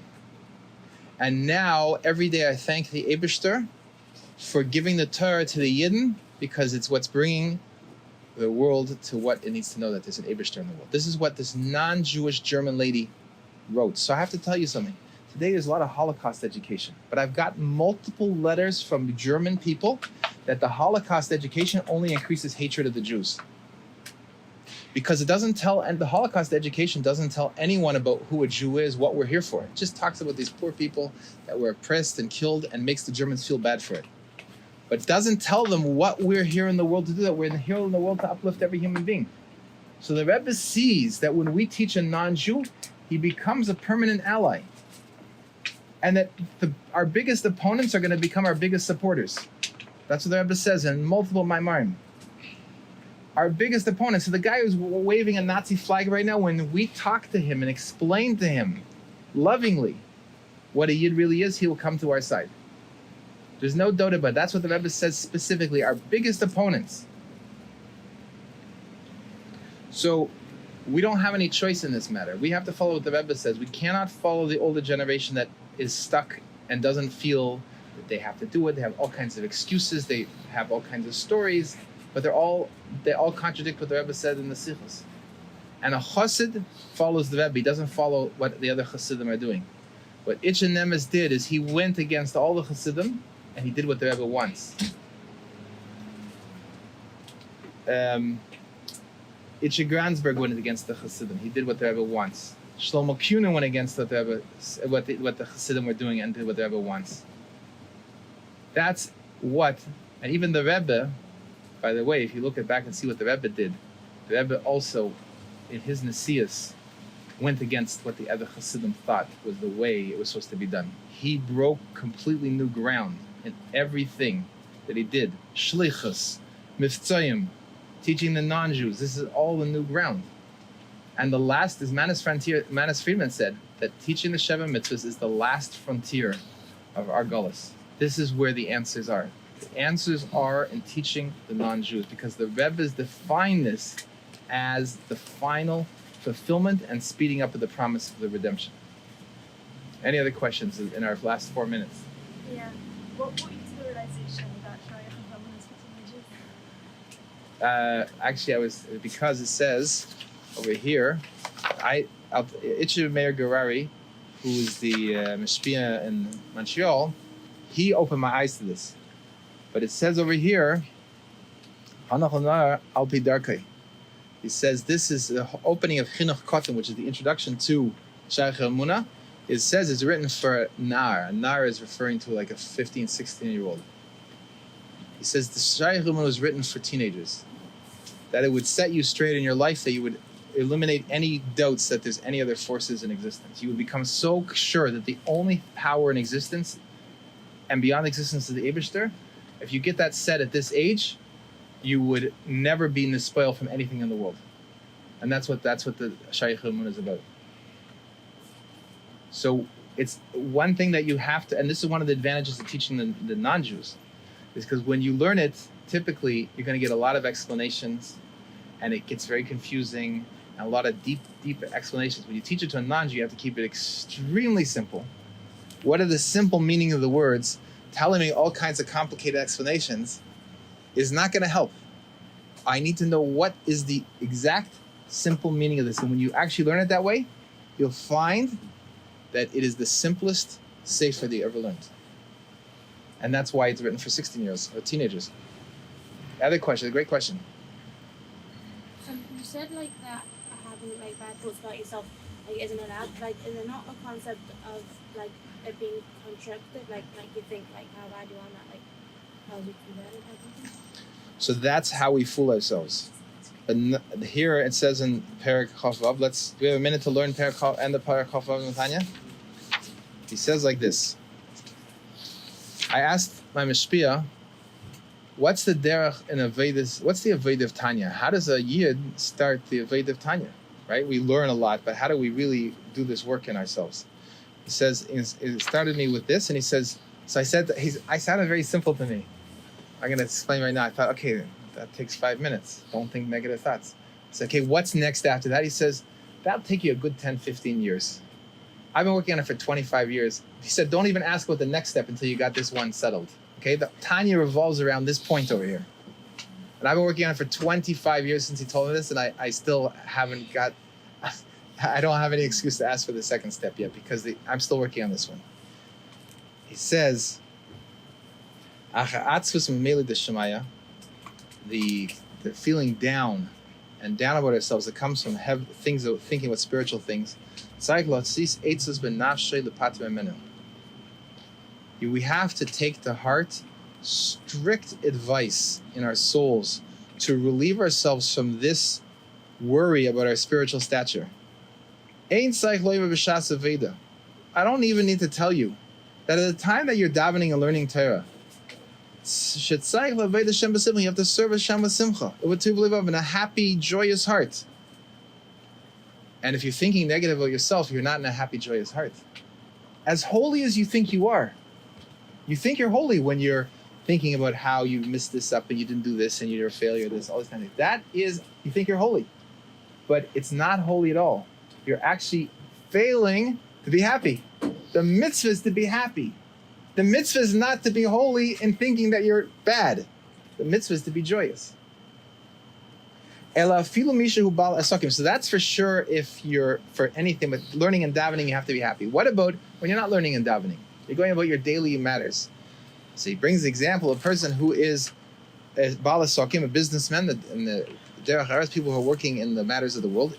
Speaker 1: And now, every day I thank the Eibishter for giving the Torah to the Yidden, because it's what's bringing the world to what it needs to know, that there's an Eibishter in the world. This is what this non-Jewish German lady wrote. So I have to tell you something. Today there's a lot of Holocaust education, but I've got multiple letters from German people that the Holocaust education only increases hatred of the Jews. Because it doesn't tell, and the Holocaust education doesn't tell anyone about who a Jew is, what we're here for. It just talks about these poor people that were oppressed and killed and makes the Germans feel bad for it. But it doesn't tell them what we're here in the world to do, that we're here in the world to uplift every human being. So the Rebbe sees that when we teach a non-Jew, he becomes a permanent ally. And that our biggest opponents are going to become our biggest supporters. That's what the Rebbe says in multiple Maimarim. Our biggest opponent. So the guy who's waving a Nazi flag right now, when we talk to him and explain to him lovingly what a Yid really is, he will come to our side. There's no doubt about it. That's what the Rebbe says specifically. Our biggest opponents. So we don't have any choice in this matter. We have to follow what the Rebbe says. We cannot follow the older generation that is stuck and doesn't feel that they have to do it. They have all kinds of excuses. They have all kinds of stories. But they all contradict what the Rebbe said in the Sichos. And a Chassid follows the Rebbe. He doesn't follow what the other Chassidim are doing. What Itche Nemes did is he went against all the Chassidim, and he did what the Rebbe wants. Itche Gransberg went against the Chassidim. He did what the Rebbe wants. Shlomo Kuhn went against what the Chassidim were doing and did what the Rebbe wants. That's what And even the Rebbe, by the way, if you look back and see what the Rebbe did, the Rebbe also, in his Nesias, went against what the other Hasidim thought was the way it was supposed to be done. He broke completely new ground in everything that he did. Shlichus, Miftzayim, teaching the non-Jews. This is all a new ground. And the last, as Manis Friedman said, that teaching the Sheva Mitzvahs is the last frontier of our Gullus. This is where the answers are. The answers are in teaching the non-Jews, because the Rebbe's defined this as the final fulfillment and speeding up of the promise of the redemption. Any other questions in our last 4 minutes?
Speaker 2: Yeah. What brought you to the realization that Sharia and Brahman is for teenagers?
Speaker 1: Actually, because it says over here, Itcher Meir Gerari, who is the Mishpia in Montreal, he opened my eyes to this. But it says over here, Hanach al pi darkei. He says this is the opening of Chinuch Kotten, which is the introduction to Shaykh Emunah. It says it's written for Nar. A Nar is referring to like a 15, 16-year-old. He says the Shaykh Emunah is written for teenagers. That it would set you straight in your life, that you would eliminate any doubts that there's any other forces in existence. You would become so sure that the only power in existence and beyond existence is the Eibishter. If you get that set at this age, you would never be nispoil from anything in the world. And that's what the Shaykh Emunah is about. So it's one thing that you have to, and this is one of the advantages of teaching the non-Jews, is because when you learn it, typically you're going to get a lot of explanations, and it gets very confusing, and a lot of deep explanations. When you teach it to a non-Jew, you have to keep it extremely simple. What are the simple meaning of the words? Telling me all kinds of complicated explanations is not going to help. I need to know what is the exact simple meaning of this. And when you actually learn it that way, you'll find that it is the simplest sefer that you ever learned. And that's why it's written for 16-year-olds or teenagers. Other question, a great question.
Speaker 4: You said like that having like bad thoughts about yourself like isn't allowed. Like, is there not a concept of like it being constructed? Like you think like how bad you want that, like how you do that or something?
Speaker 1: So that's how we fool ourselves. And here it says in Perek Chavav, do we have a minute to learn Perek Chavav and the Perek Chavav in Tanya? He says like this. I asked my Mishpia, what's the derech in Avedis? What's the Aved of Tanya? How does a Yid start the Aved of Tanya? Right? We learn a lot, but how do we really do this work in ourselves? He says, it started me with this, and he says, so I said, I sounded very simple to me. I'm going to explain right now. I thought, okay, that takes 5 minutes. Don't think negative thoughts. I said, okay, what's next after that? He says, that'll take you a good 10, 15 years. I've been working on it for 25 years. He said, don't even ask about the next step until you got this one settled. Okay, the Tanya revolves around this point over here. And I've been working on it for 25 years since he told me this, and I still haven't got, I don't have any excuse to ask for the second step yet, because I'm still working on this one. He says, the feeling down about ourselves that comes from things, thinking about spiritual things. We have to take to heart strict advice in our souls to relieve ourselves from this worry about our spiritual stature. I don't even need to tell you that at the time that you're davening and learning Torah, you have to serve Hashem with simcha, in a happy, joyous heart. And if you're thinking negative about yourself, you're not in a happy, joyous heart. As holy as you think you are, you think you're holy when you're thinking about how you messed this up and you didn't do this and you're a failure, this, all this kind of thing. That is, you think you're holy. But it's not holy at all. You're actually failing to be happy. The mitzvah is to be happy. The mitzvah is not to be holy in thinking that you're bad. The mitzvah is to be joyous. So that's for sure if you're for anything, but learning and davening, you have to be happy. What about when you're not learning and davening? You're going about your daily matters. So he brings the example of a person who is a Bala Sokim, a businessman, and the Derech Eretz, people who are working in the matters of the world.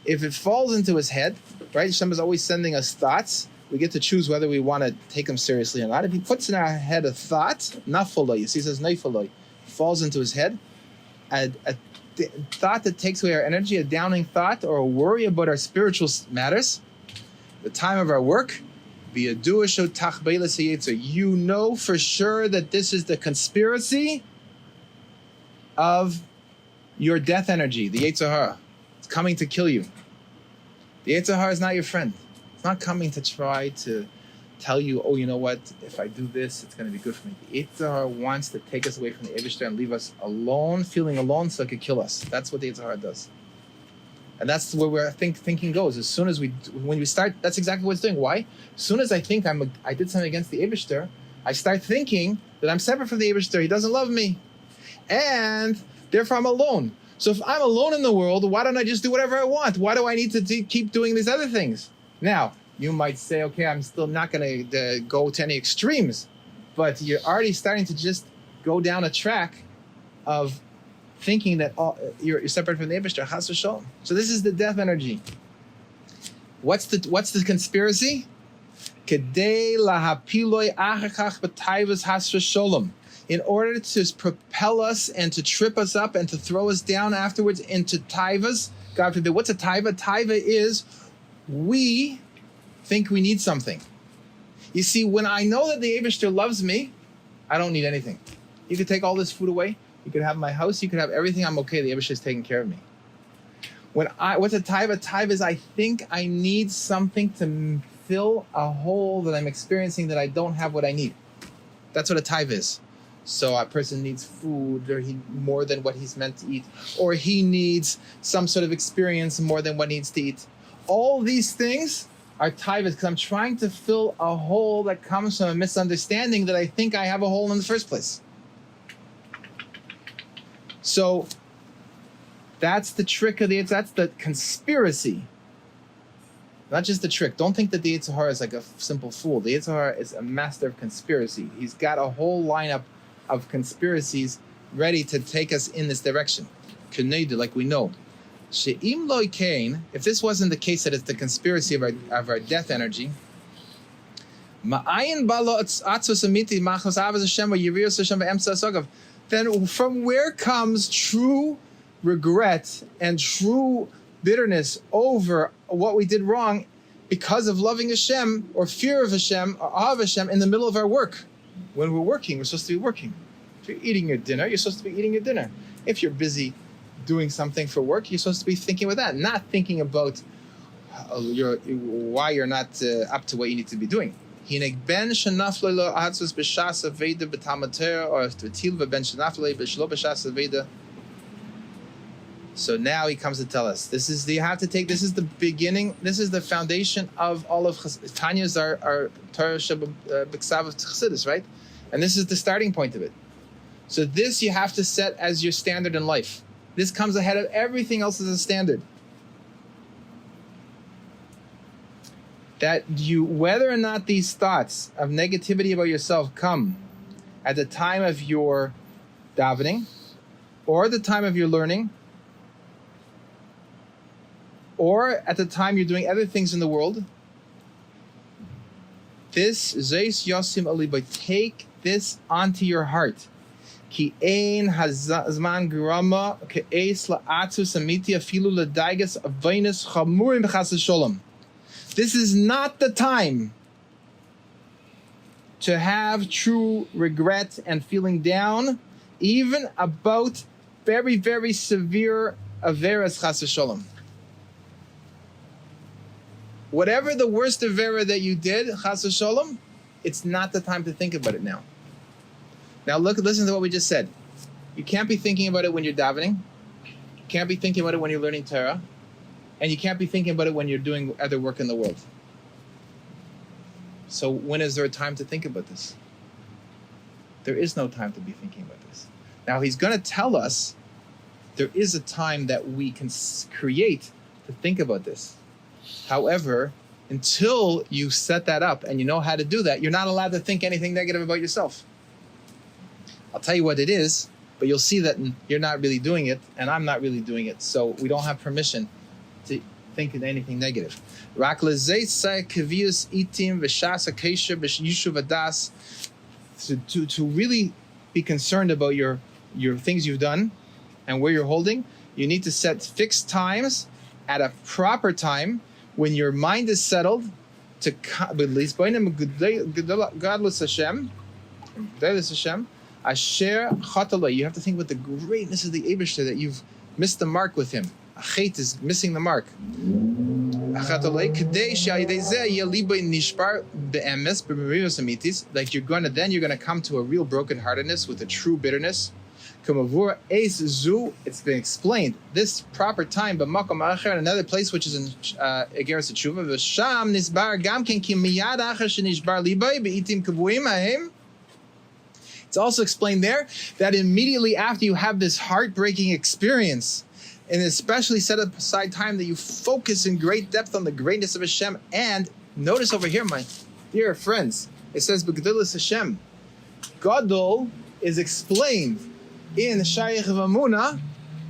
Speaker 1: If it falls into his head, right? Hashem is always sending us thoughts we get to choose whether we want to take him seriously or not. If he puts in our head a thought, nafaloi, you see, it says neifaloi, falls into his head, a thought that takes away our energy, a downing thought, or a worry about our spiritual matters, the time of our work, you know for sure that this is the conspiracy of your death energy, the Yetzer Hara. It's coming to kill you. The Yetzer Hara is not your friend. It's not coming to try to tell you, oh, you know what, if I do this, it's going to be good for me. The Yetzer Hara wants to take us away from the Eibishter and leave us alone, feeling alone, so it could kill us. That's what the Yetzer Hara does. And that's where thinking goes. As soon as when we start, that's exactly what it's doing. Why? As soon as I think I did something against the Eibishter, I start thinking that I'm separate from the Eibishter. He doesn't love me. And therefore I'm alone. So if I'm alone in the world, why don't I just do whatever I want? Why do I need to keep doing these other things? Now, you might say, okay, I'm still not going to go to any extremes. But you're already starting to just go down a track of thinking that you're separate from the Eibishter, chas v'sholom. So this is the death energy. What's the conspiracy? Kedei lahapiloi achakach b'taivas has v'sholom. In order to propel us and to trip us up and to throw us down afterwards into taivas. God forbid. What's a taiva? Taiva is we think we need something. You see, when I know that the Eibishter loves me, I don't need anything. You could take all this food away. You could have my house. You could have everything. I'm okay. The Eibishter is taking care of me. What's a taiva? Taiva is I think I need something to fill a hole that I'm experiencing that I don't have what I need. That's what a taiva is. So a person needs food, or more than what he's meant to eat, or he needs some sort of experience more than what he needs to eat. All these things are taivas because I'm trying to fill a hole that comes from a misunderstanding that I think I have a hole in the first place. So that's the trick of that's the conspiracy. Not just the trick. Don't think that the Yetzer Hara is like a simple fool. The Yetzer Hara is a master of conspiracy. He's got a whole lineup of conspiracies ready to take us in this direction. Like we know. She'im loy kain, if this wasn't the case that it's the conspiracy of our death energy, then from where comes true regret and true bitterness over what we did wrong because of loving Hashem or fear of Hashem or awe of Hashem in the middle of our work? When we're working, we're supposed to be working. If you're eating your dinner, you're supposed to be eating your dinner. If you're busy doing something for work, you're supposed to be thinking about that, not thinking about why you're not up to what you need to be doing. So now he comes to tell us, this is the beginning, this is the foundation of all of Tanya is our Torah B'Ksav of Chassidus, right? And this is the starting point of it. So this you have to set as your standard in life. This comes ahead of everything else as a standard. That whether or not these thoughts of negativity about yourself come at the time of your davening, or the time of your learning, or at the time you're doing other things in the world, this Zeis Yosim Alibai, take this onto your heart. Ki ein hazman grama ke'es la'atzus amiti afilu l'daigas aveinus chamurim b'chas sholom. This is not the time to have true regret and feeling down, even about very, very severe averas chas sholom. Whatever the worst avera that you did, chas v'sholom, it's not the time to think about it now. Now listen to what we just said. You can't be thinking about it when you're davening. You can't be thinking about it when you're learning Torah. And you can't be thinking about it when you're doing other work in the world. So when is there a time to think about this? There is no time to be thinking about this. Now he's going to tell us there is a time that we can create to think about this. However, until you set that up and you know how to do that, you're not allowed to think anything negative about yourself. I'll tell you what it is, but you'll see that you're not really doing it, and I'm not really doing it. So we don't have permission to thinking anything negative. Rak lezeisai kavius itim v'shas akesha b'yishuv adas. To really be concerned about your things you've done and where you're holding, you need to set fixed times at a proper time when your mind is settled to godless Hashem, Asher Chatala. You have to think about the greatness of the Eibishter, that you've missed the mark with him. Achet is missing the mark. Like you're gonna come to a real brokenheartedness with a true bitterness. It's been explained. This proper time, but another place which is in Egeres Tshuva. It's also explained there that immediately after you have this heartbreaking experience, and especially set aside time that you focus in great depth on the greatness of Hashem. And notice over here, my dear friends, it says B'Gedulas Hashem. Gadol is explained in Shayach V'Amuna.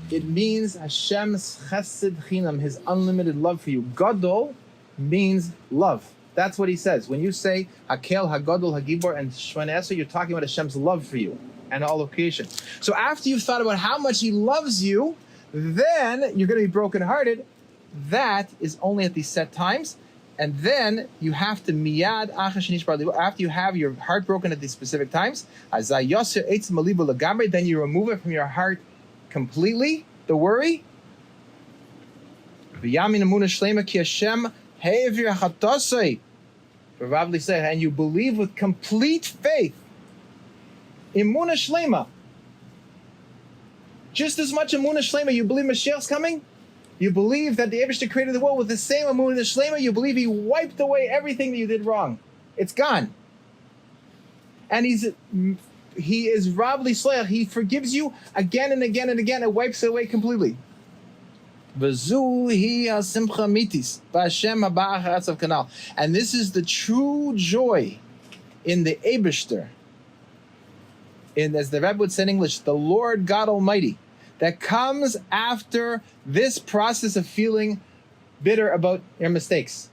Speaker 1: It means Hashem's Chesed Chinam, His unlimited love for you. Gadol means love. That's what he says. When you say Hakel, Hagadol, Hagibor, and Shemona Esrei, you're talking about Hashem's love for you and all of creation. So after you've thought about how much He loves you, then you're going to be brokenhearted. That is only at these set times. And then you have to miyad after you have your heart broken at these specific times, then you remove it from your heart completely, the worry. And you believe with complete faith. Emunah shlema. Just as much Emunah Shlema, you believe Mashiach's coming? You believe that the Eibishter created the world with the same Emunah Shlema? You believe He wiped away everything that you did wrong. It's gone. And He is Rav L'Sleach. He forgives you again and again and again and wipes it away completely. And this is the true joy in the Eibishter. As the Rebbe would say in English, the Lord God Almighty, that comes after this process of feeling bitter about your mistakes.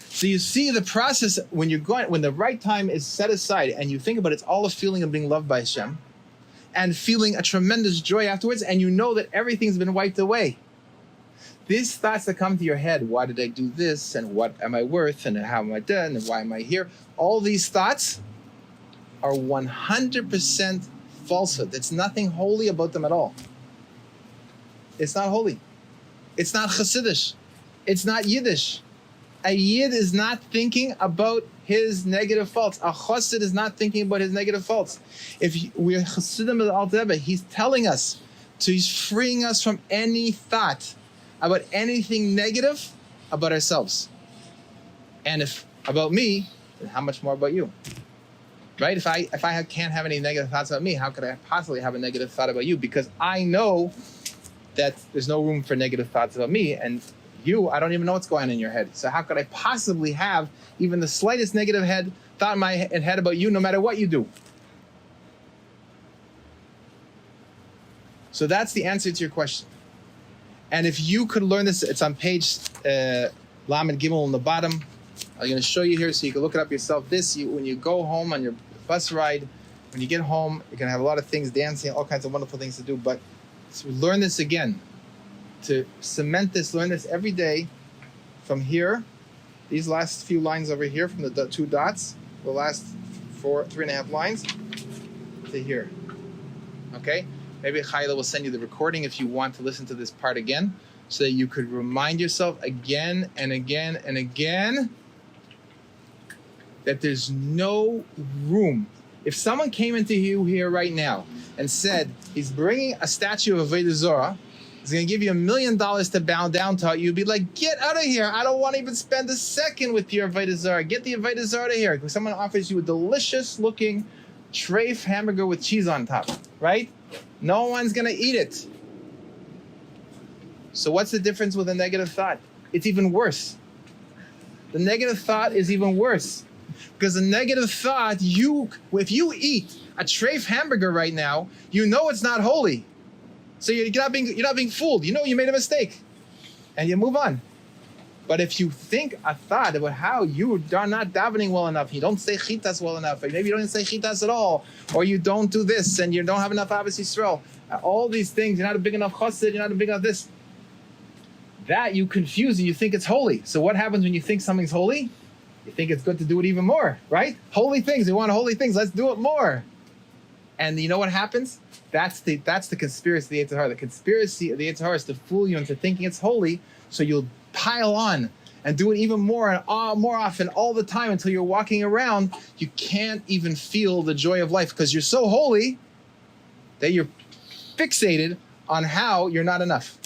Speaker 1: So you see the process when the right time is set aside and you think about it, it's all a feeling of being loved by Hashem and feeling a tremendous joy afterwards, and you know that everything's been wiped away. These thoughts that come to your head, why did I do this, and what am I worth, and how am I done, and why am I here? All these thoughts are 100% falsehood. There's nothing holy about them at all. It's not holy. It's not Chassidish. It's not Yiddish. A Yid is not thinking about his negative faults. A Chassid is not thinking about his negative faults. If we're Chassidim of the Alter Rebbe, he's telling us, he's freeing us from any thought about anything negative about ourselves. And if about me, then how much more about you? Right? If I can't have any negative thoughts about me, how could I possibly have a negative thought about you? Because I know that there's no room for negative thoughts about me, and you, I don't even know what's going on in your head. So how could I possibly have even the slightest negative thought in my head about you, no matter what you do? So that's the answer to your question. And if you could learn this, it's on page Lamed Gimel on the bottom. I'm going to show you here so you can look it up yourself. When you go home on your bus ride, when you get home, you're going to have a lot of things, dancing, all kinds of wonderful things to do. But learn this again. To cement this, learn this every day from here. These last few lines over here from the two dots, the last 3.5 lines to here. Okay? Maybe Chayla will send you the recording if you want to listen to this part again, so that you could remind yourself again and again and again that there's no room. If someone came into you here right now and said he's bringing a statue of Avodah Zarah, he's going to give you $1 million to bow down to it, you'd be like, get out of here. I don't want to even spend a second with your Avodah Zarah. Get the Avodah Zarah out of here. Because someone offers you a delicious looking treif hamburger with cheese on top, right? No one's going to eat it. So what's the difference with a negative thought? It's even worse. The negative thought is even worse. Because the negative thought, if you eat a treif hamburger right now, you know it's not holy. So you're not being fooled. You know you made a mistake. and you move on. But if you think a thought about how you are not davening well enough, you don't say chitas well enough, or maybe you don't even say chitas at all, or you don't do this, and you don't have enough Ahavas Yisrael, all these things, you're not a big enough chassid, you're not a big enough this, that you confuse and you think it's holy. So what happens when you think something's holy? You think it's good to do it even more, right? Holy things, we want holy things, let's do it more. And you know what happens? That's the conspiracy of the Yetzer Hara. The conspiracy of the Yetzer Hara is to fool you into thinking it's holy, so you'll pile on and do it even more and more often all the time until you're walking around. You can't even feel the joy of life because you're so holy that you're fixated on how you're not enough.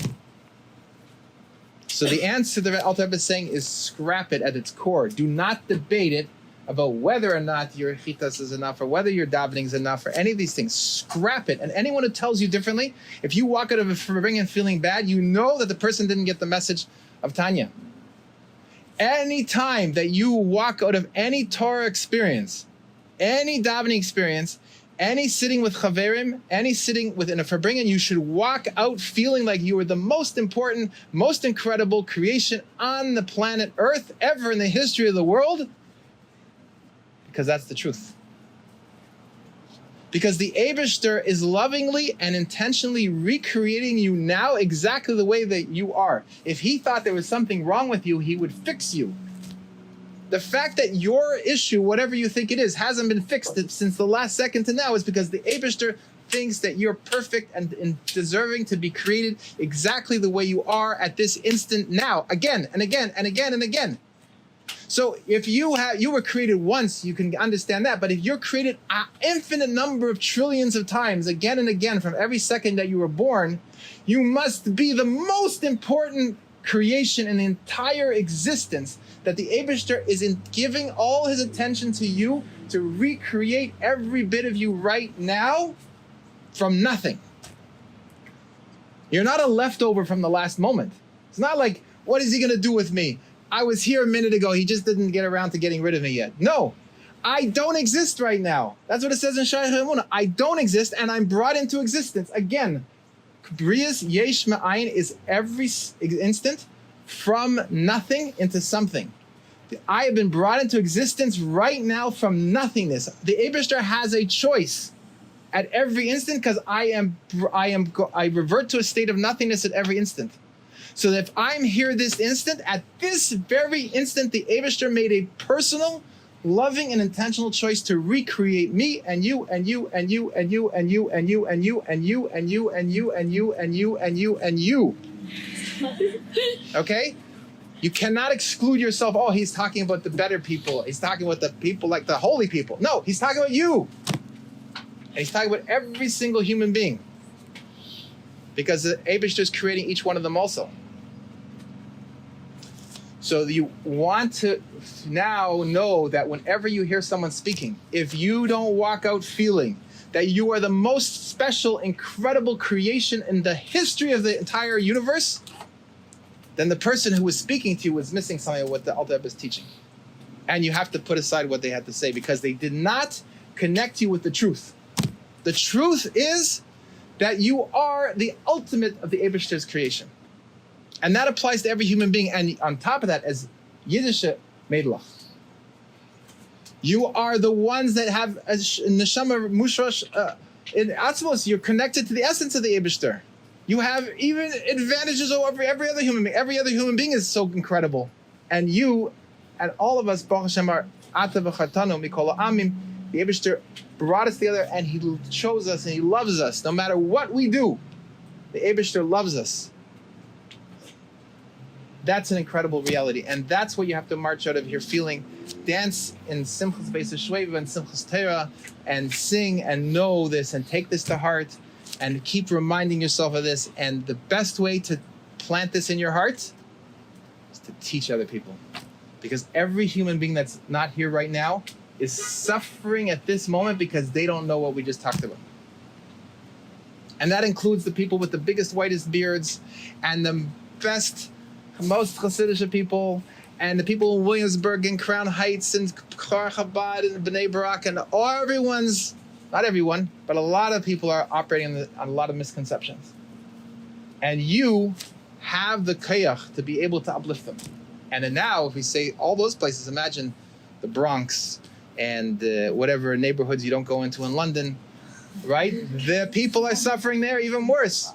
Speaker 1: So the answer that Alter Rebbe is saying is scrap it at its core. Do not debate it about whether or not your chitas is enough or whether your davening is enough or any of these things. Scrap it. And anyone who tells you differently, if you walk out of a farbrengen feeling bad, you know that the person didn't get the message of Tanya. Any time that you walk out of any Torah experience, any davening experience, any sitting with chaverim, any sitting within a farbrengen, you should walk out feeling like you were the most important, most incredible creation on the planet Earth ever in the history of the world, because that's the truth. Because the Eibishter is lovingly and intentionally recreating you now exactly the way that you are. If he thought there was something wrong with you, he would fix you. The fact that your issue, whatever you think it is, hasn't been fixed since the last second to now is because the Eibishter thinks that you're perfect and deserving to be created exactly the way you are at this instant now, again and again and again and again. So if you were created once, you can understand that. But if you're created an infinite number of trillions of times, again and again, from every second that you were born, you must be the most important creation in the entire existence. That the Eibishter is in giving all his attention to you to recreate every bit of you right now from nothing. You're not a leftover from the last moment. It's not like, what is he going to do with me? I was here a minute ago. He just didn't get around to getting rid of me yet. No, I don't exist right now. That's what it says in Shayach Emunah. I don't exist, and I'm brought into existence. Again, Brias Yesh Ma'ayin is every instant from nothing into something. I have been brought into existence right now from nothingness. The Eibishter has a choice at every instant because I revert to a state of nothingness at every instant. So that if I'm here this instant, at this very instant, the Eibishter made a personal, loving, and intentional choice to recreate me and you and you and you and you and you and you and you and you and you and you and you and you and you and you. Okay? You cannot exclude yourself. Oh, he's talking about the better people. He's talking about the people like the holy people. No, he's talking about you. And he's talking about every single human being. Because the Eibishter is creating each one of them also. So you want to now know that whenever you hear someone speaking, if you don't walk out feeling that you are the most special, incredible creation in the history of the entire universe, then the person who was speaking to you was missing something of what the Alter Rebbe is teaching. And you have to put aside what they had to say because they did not connect you with the truth. The truth is that you are the ultimate of the Eibishter's creation. And that applies to every human being. And on top of that, as Yiddish Meidlach, you are the ones that have a neshama mushrosh in Atzmos. You're connected to the essence of the Eibishter. You have even advantages over every other human being. Every other human being is so incredible. And you and all of us, Baruch Hashem, are Ata v'chatanu mikol ha'amim. The Eibishter brought us together and he chose us and he loves us. No matter what we do, the Eibishter loves us. That's an incredible reality. And that's what you have to march out of here feeling. Dance in Simchas Beis HaShveva and Simchas Torah and sing and know this and take this to heart and keep reminding yourself of this. And the best way to plant this in your heart is to teach other people. Because every human being that's not here right now is suffering at this moment because they don't know what we just talked about. And that includes the people with the biggest, whitest beards and the best, most Hasidic people and the people in Williamsburg and Crown Heights and Kfar Chabad and Bnei Barak and everyone's, not everyone, but a lot of people are operating on a lot of misconceptions. And you have the koyach to be able to uplift them. And then now, if we say all those places, imagine the Bronx and whatever neighborhoods you don't go into in London, right? The people are suffering there even worse,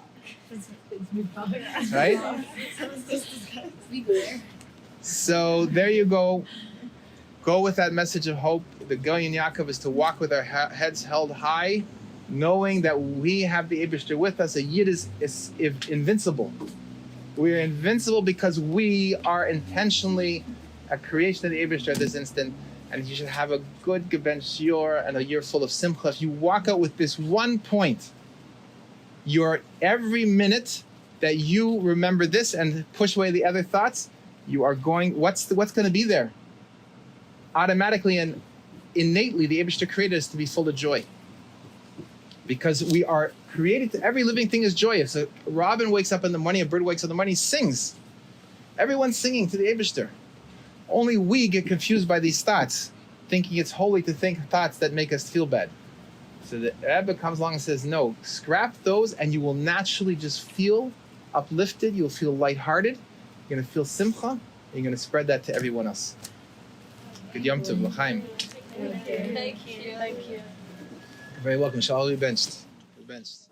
Speaker 1: right? So there you go. Go with that message of hope. The Goyin Yaakov is to walk with our heads held high, knowing that we have the Eibishter with us. A Yid is invincible. We are invincible because we are intentionally a creation of the Eibishter at this instant. And you should have a good Geben Shior and a year full of Simcha. If you walk out with this one point, every minute that you remember this and push away the other thoughts, you are going, what's going to be there? Automatically and innately, the Eibishter created us to be full of joy. Because we are created to, every living thing is joyous. A robin wakes up in the morning, a bird wakes up in the morning, sings. Everyone's singing to the Eibishter. Only we get confused by these thoughts, thinking it's holy to think thoughts that make us feel bad. So the Rebbe comes along and says, no, scrap those and you will naturally just feel uplifted, you'll feel lighthearted, you're going to feel simcha, and you're going to spread that to everyone else. Good Yom Tov, L'chaim.
Speaker 2: Thank you.
Speaker 1: You're very welcome. Shall all be benched. We're benched.